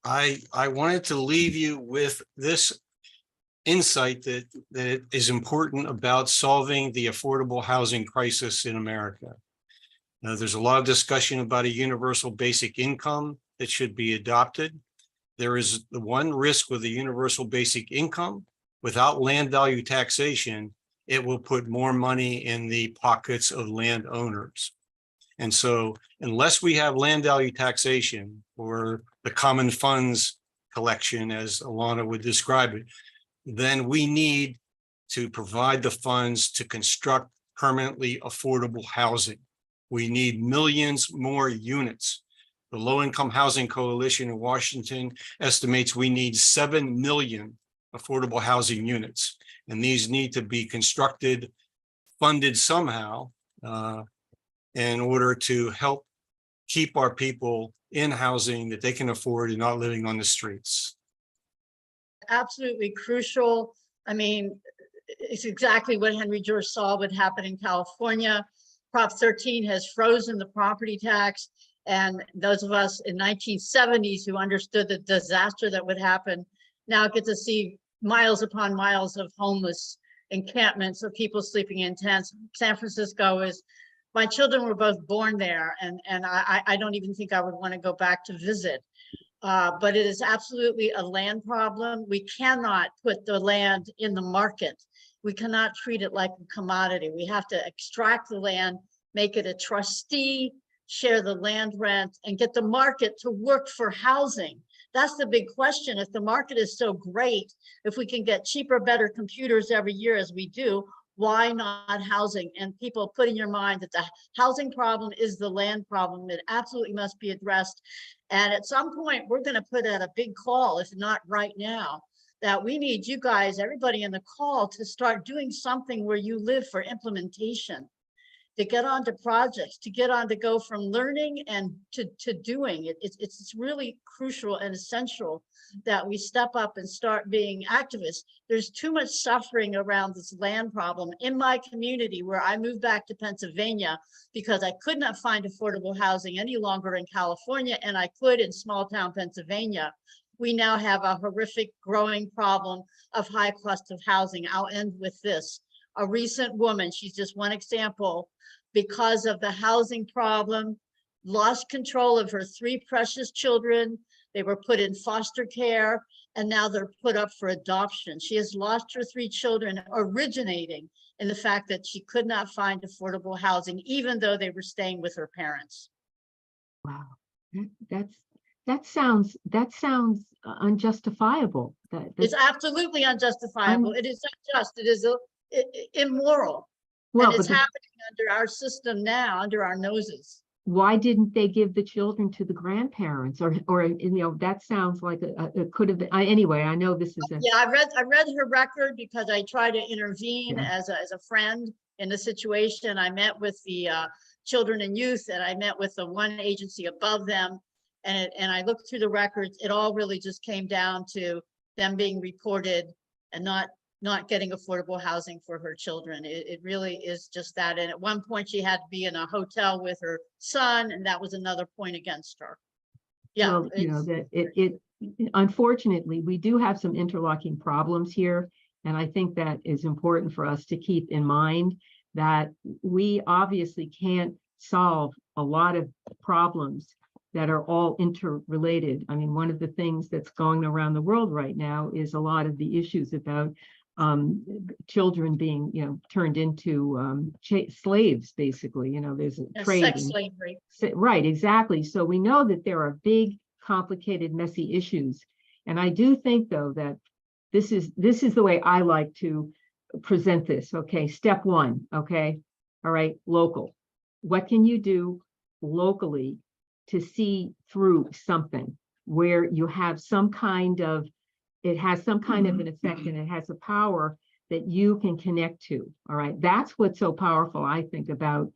I wanted to leave you with this insight that it is important about solving the affordable housing crisis in America. Now, there's a lot of discussion about a universal basic income that should be adopted. There is the one risk with a universal basic income. Without land value taxation, it will put more money in the pockets of landowners. And so unless we have land value taxation or the common funds collection, as Alanna would describe it, then we need to provide the funds to construct permanently affordable housing. We need millions more units. The Low Income Housing Coalition in Washington estimates we need 7 million affordable housing units. And these need to be constructed, funded somehow in order to help keep our people in housing that they can afford and not living on the streets. Absolutely crucial. I mean, it's exactly what Henry George saw would happen in California. Prop 13 has frozen the property tax. And those of us in 1970s who understood the disaster that would happen now get to see miles upon miles of homeless encampments of people sleeping in tents. San Francisco is, my children were both born there, and I don't even think I would want to go back to visit. But it is absolutely a land problem. We cannot put the land in the market. We cannot treat it like a commodity. We have to extract the land, make it a trustee, share the land rent, and get the market to work for housing. That's the big question. If the market is so great, if we can get cheaper, better computers every year as we do, why not housing? And people, put in your mind that the housing problem is the land problem. It absolutely must be addressed. And at some point, we're going to put out a big call, if not right now, that we need you guys, everybody in the call, to start doing something where you live for implementation, to get onto projects, to get on to go from learning and to doing it. It's really crucial and essential that we step up and start being activists. There's too much suffering around this land problem in my community, where I moved back to Pennsylvania because I could not find affordable housing any longer in California, and I could in small town Pennsylvania. We now have a horrific growing problem of high cost of housing. I'll end with this. A recent woman, she's just one example, because of the housing problem, lost control of her 3 precious children. They were put in foster care, and now they're put up for adoption. She has lost her 3 children, originating in the fact that she could not find affordable housing, even though they were staying with her parents. Wow, that sounds unjustifiable. It's absolutely unjustifiable. It is unjust. It is immoral. Well, and it's but happening under our system now, under our noses. why didn't they give the children to the grandparents, or that sounds like it could have been. Anyway, I know this is Yeah, I read her record because I tried to intervene as a friend in the situation. I met with the children and youth, and I met with the one agency above them, and I looked through the records. It all really just came down to them being reported and not getting affordable housing for her children. It really is just that. And at one point she had to be in a hotel with her son, and that was another point against her. Yeah. Well, unfortunately, we do have some interlocking problems here. And I think that is important for us to keep in mind, that we obviously can't solve a lot of problems that are all interrelated. I mean, one of the things that's going around the world right now is a lot of the issues about children being, turned into slaves, basically, there's a And trade. sex in- slavery. Right, exactly. So we know that there are big, complicated, messy issues. And I do think, though, that this is the way I like to present this. Okay, step one. Okay, all right, local. What can you do locally to see through something where you have some kind of, it has some kind of an effect and it has a power that you can connect to. All right, that's what's so powerful, I think, about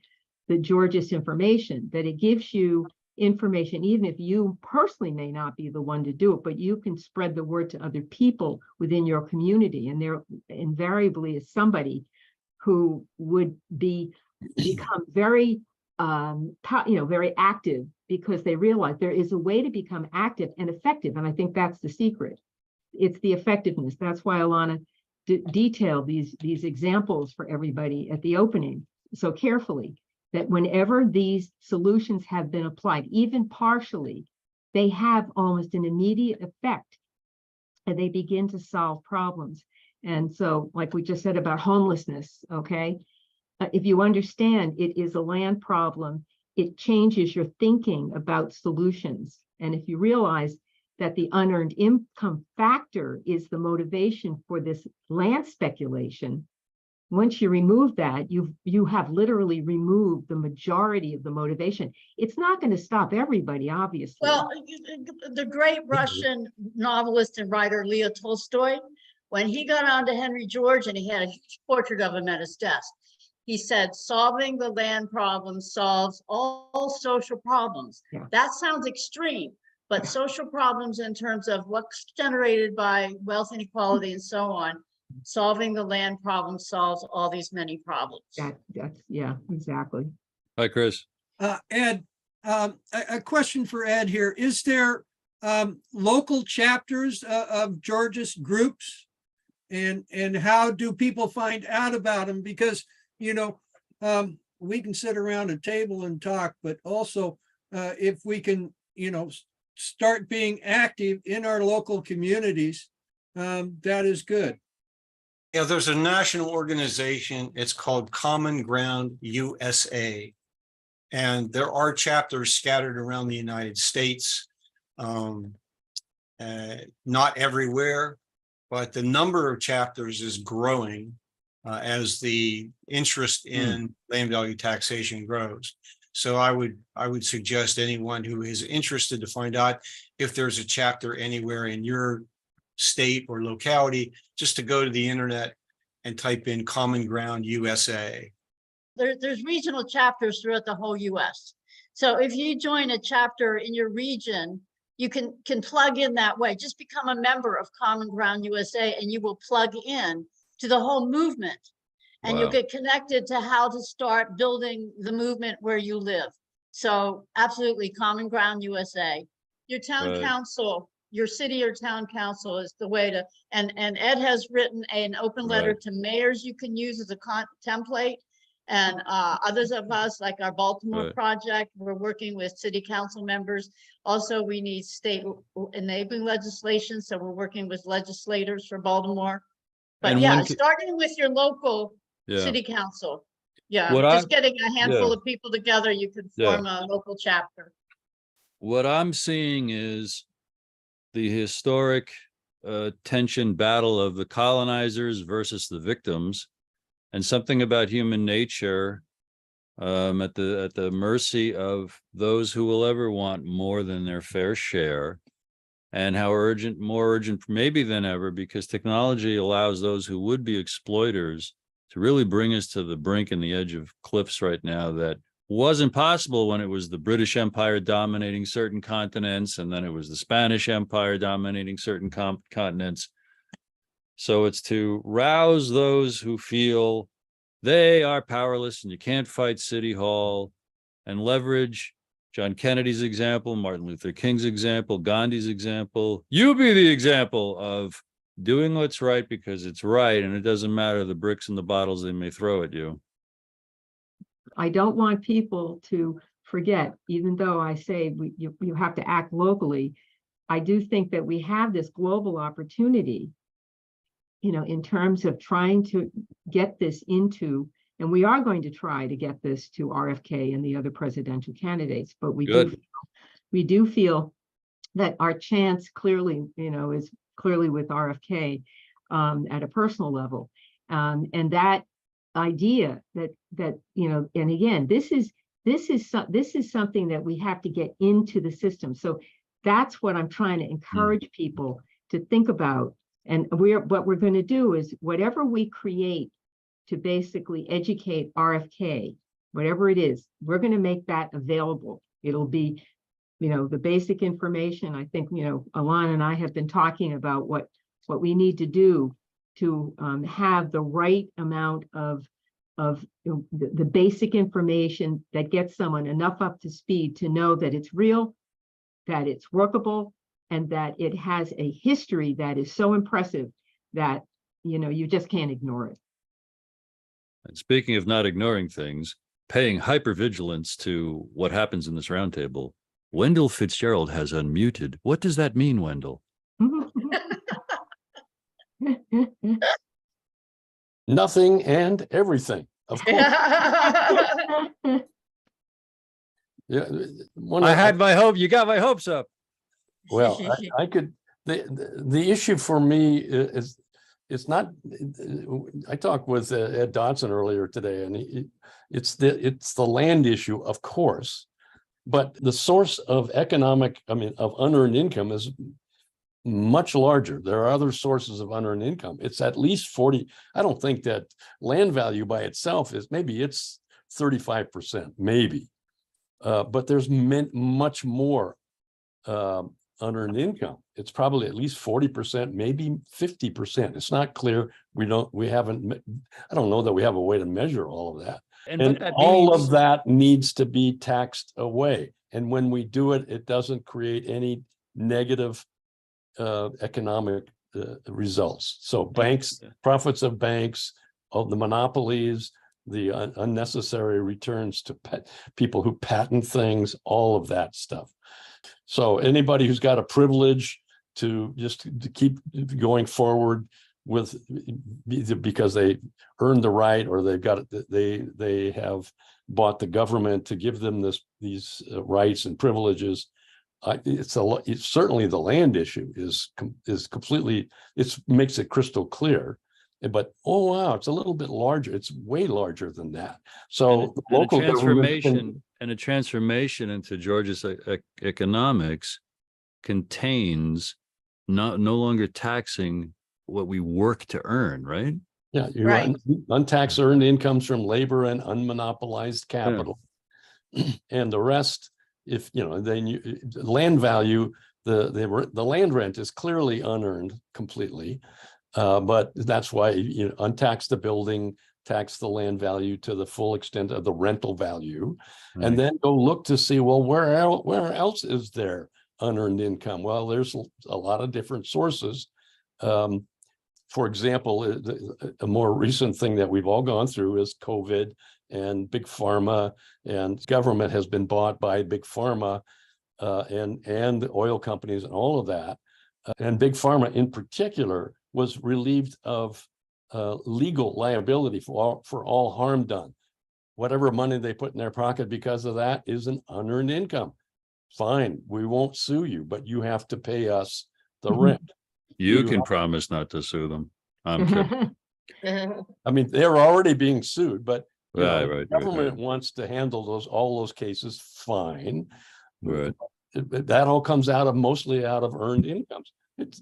the Georgist information, that it gives you information, even if you personally may not be the one to do it, but you can spread the word to other people within your community. And there invariably is somebody who would become very, very active, because they realize there is a way to become active and effective. And I think that's the secret. It's the effectiveness. That's why Alanna detailed these examples for everybody at the opening so carefully, that whenever these solutions have been applied, even partially, they have almost an immediate effect and they begin to solve problems. And so, like we just said about homelessness, okay, if you understand it is a land problem, it changes your thinking about solutions. And if you realize that the unearned income factor is the motivation for this land speculation, once you remove that, you have literally removed the majority of the motivation. It's not going to stop everybody, obviously. Well, the great Russian novelist and writer Leo Tolstoy, when he got on to Henry George and he had a huge portrait of him at his desk, he said, solving the land problem solves all social problems. Yeah. That sounds extreme, but social problems in terms of what's generated by wealth inequality and so on, solving the land problem solves all these many problems. That's yeah, exactly. Hi, Kris. Ed, a question for Ed here. Is there local chapters of Georgist groups? And how do people find out about them? Because, we can sit around a table and talk, but also if we can, start being active in our local communities, that is good. Yeah, there's a national organization. It's called Common Ground USA. And there are chapters scattered around the United States. Not everywhere, but the number of chapters is growing as the interest in land value taxation grows. So I would suggest anyone who is interested to find out if there's a chapter anywhere in your state or locality, just to go to the internet and type in Common Ground USA. There's regional chapters throughout the whole US. So if you join a chapter in your region, you can plug in that way. Just become a member of Common Ground USA and you will plug in to the whole movement. And you'll get connected to how to start building the movement where you live. So absolutely, Common Ground USA. Your town council, your city or town council is the way to, and Ed has written an open letter to mayors you can use as a template. And others of us, like our Baltimore project, we're working with city council members. Also, we need state enabling legislation. So we're working with legislators for Baltimore. But And yeah, starting with your local Yeah. city council. Yeah, What just I- getting a handful of people together, you could form a local chapter. What I'm seeing is the historic tension battle of the colonizers versus the victims, and something about human nature at the mercy of those who will ever want more than their fair share, and how more urgent maybe than ever, because technology allows those who would be exploiters to really bring us to the brink and the edge of cliffs right now that wasn't possible when it was the British Empire dominating certain continents, and then it was the Spanish Empire dominating certain continents. So it's to rouse those who feel they are powerless and you can't fight City Hall, and leverage John Kennedy's example, Martin Luther King's example, Gandhi's example. You be the example of doing what's right because it's right, and it doesn't matter the bricks and the bottles they may throw at you. I don't want people to forget, even though I say you have to act locally, I do think that we have this global opportunity in terms of trying to get this into, and we are going to try to get this to RFK and the other presidential candidates, but we do feel that our chance clearly, is clearly with RFK at a personal level. And that idea that and again, this is something that we have to get into the system. So that's what I'm trying to encourage people to think about. And what we're going to do is whatever we create to basically educate RFK, whatever it is, we're going to make that available. It'll be, the basic information. I think, Alanna and I have been talking about what we need to do to have the right amount of the basic information that gets someone enough up to speed to know that it's real, that it's workable, and that it has a history that is so impressive that, you just can't ignore it. And speaking of not ignoring things, paying hypervigilance to what happens in this roundtable, Wendell Fitzgerald has unmuted. What does that mean, Wendell? Nothing and everything, of course. Yeah, I had my hope. You got my hopes up. well, I could. The issue for me is it's not. I talked with Ed Dodson earlier today, and it's the land issue, of course, but the source of of unearned income is much larger. There are other sources of unearned income. It's at least 40. I don't think that land value by itself is, maybe it's 35%, maybe. But there's much more unearned income. It's probably at least 40%, maybe 50%. It's not clear. I don't know that we have a way to measure all of that. And all of that needs to be taxed away. And when we do it, it doesn't create any negative economic results. So banks, profits of banks, of the monopolies, the unnecessary returns to people who patent things, all of that stuff. So anybody who's got a privilege to keep going forward with, because they earned the right, or they have bought the government to give them these rights and privileges. It's certainly the land issue is completely, makes it crystal clear. But oh wow, it's a little bit larger. It's way larger than that. So local transformation and a transformation into Georgist economics contains no longer taxing what we work to earn, right? Yeah, you're right. Untaxed earned incomes from labor and unmonopolized capital, and the rest. If then land value, the land rent is clearly unearned completely. But that's why untax the building, tax the land value to the full extent of the rental value, and then go look to see, well, where else is there unearned income? Well, there's a lot of different sources. For example, a more recent thing that we've all gone through is COVID and big pharma, and government has been bought by big pharma and the oil companies and all of that. And big pharma in particular was relieved of legal liability for all harm done. Whatever money they put in their pocket because of that is an unearned income. Fine, we won't sue you, but you have to pay us the rent. You can promise not to sue them. I'm kidding. I mean, they're already being sued, but the government wants to handle all those cases. Fine. Right. That all comes mostly out of earned incomes. It's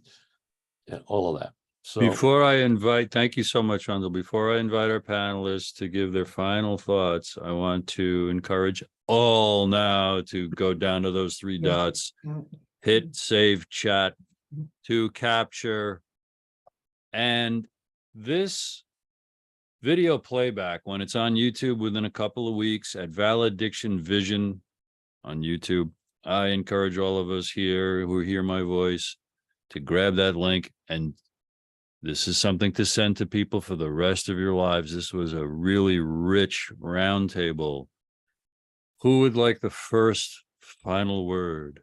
all of that. So before I invite, thank you so much, Rundle. Before I invite our panelists to give their final thoughts, I want to encourage all now to go down to those three dots, hit save chat to capture. And this video playback, when it's on YouTube within a couple of weeks at Valediction Vision on YouTube, I encourage all of us here who hear my voice to grab that link. And this is something to send to people for the rest of your lives. This was a really rich roundtable. Who would like the first final word?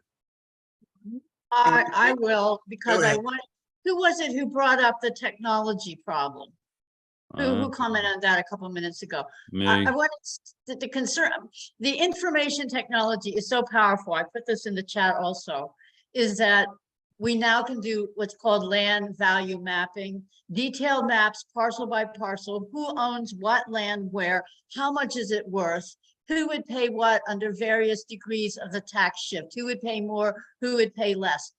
I will, because I want who was it who brought up the technology problem? Who commented on that a couple of minutes ago? Me. I wanted to concern, the information technology is so powerful. I put this in the chat also, is that we now can do what's called land value mapping, detailed maps, parcel by parcel, who owns what land where, how much is it worth, who would pay what under various degrees of the tax shift, who would pay more, who would pay less.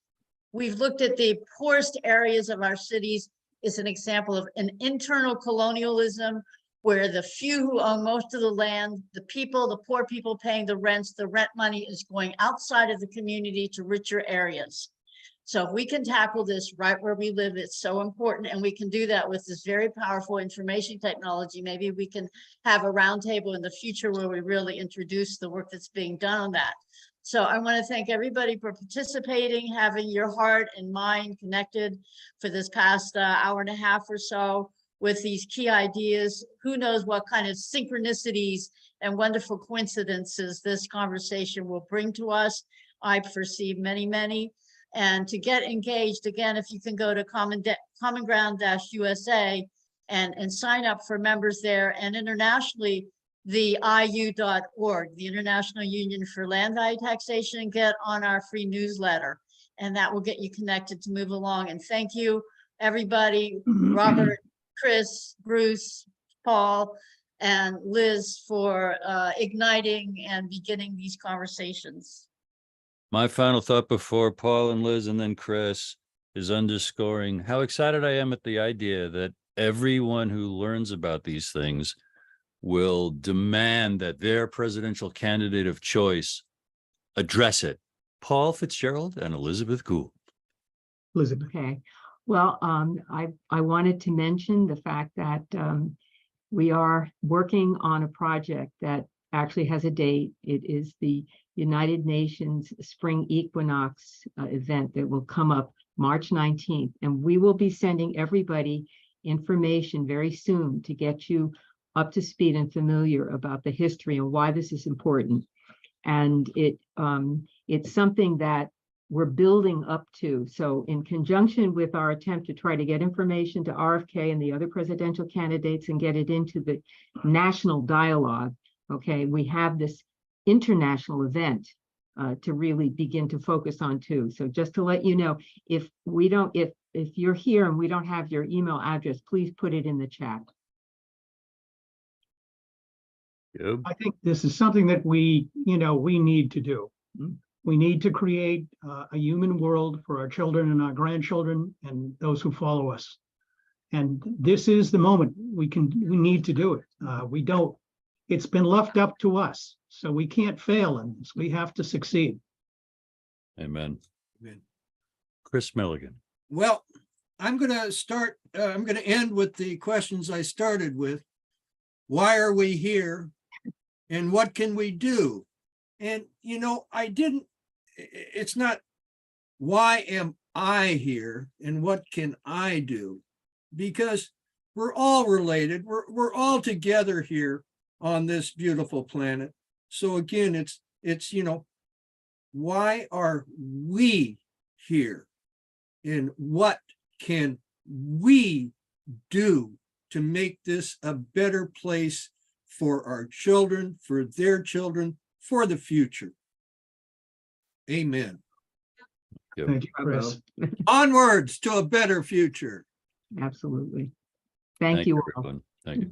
We've looked at the poorest areas of our cities is an example of an internal colonialism where the few who own most of the land, the people, the poor people paying the rents, the rent money is going outside of the community to richer areas. So if we can tackle this right where we live, it's so important. And we can do that with this very powerful information technology. Maybe we can have a roundtable in the future where we really introduce the work that's being done on that. So I want to thank everybody for participating, having your heart and mind connected for this past hour and a half or so with these key ideas. Who knows what kind of synchronicities and wonderful coincidences this conversation will bring to us. I perceive many, many. And to get engaged, again, if you can go to Common Ground-USA and sign up for members there, and internationally, the IU.org, the International Union for Land Value Taxation, and get on our free newsletter. And that will get you connected to move along. And thank you, everybody, Robert, Kris, Bruce, Paul, and Liz for igniting and beginning these conversations. My final thought before Paul and Liz and then Kris is underscoring how excited I am at the idea that everyone who learns about these things will demand that their presidential candidate of choice address it. Paul Fitzgerald and Elizabeth Gould. Elizabeth. Okay, well, I wanted to mention the fact that we are working on a project that actually has a date. It is the United Nations Spring Equinox event that will come up March 19th. And we will be sending everybody information very soon to get you up to speed and familiar about the history and why this is important. And it's something that we're building up to. So in conjunction with our attempt to try to get information to RFK and the other presidential candidates and get it into the national dialogue, okay, we have this international event to really begin to focus on too. So just to let you know, if you're here and we don't have your email address, please put it in the chat. Yep. I think this is something that we need to do. We need to create a human world for our children and our grandchildren and those who follow us. And this is the moment we need to do it. It's been left up to us. So we can't fail in this. We have to succeed. Amen. Amen. Kris Millegan. Well, I'm going to end with the questions I started with. Why are we here? And what can we do? And, it's not why am I here and what can I do? Because we're all related. We're all together here on this beautiful planet. So again, it's why are we here? And what can we do to make this a better place for our children, for their children, for the future? Amen. Yep. Thank you, Kris. Onwards to a better future. Absolutely. Thank you all. Everyone. Thank you.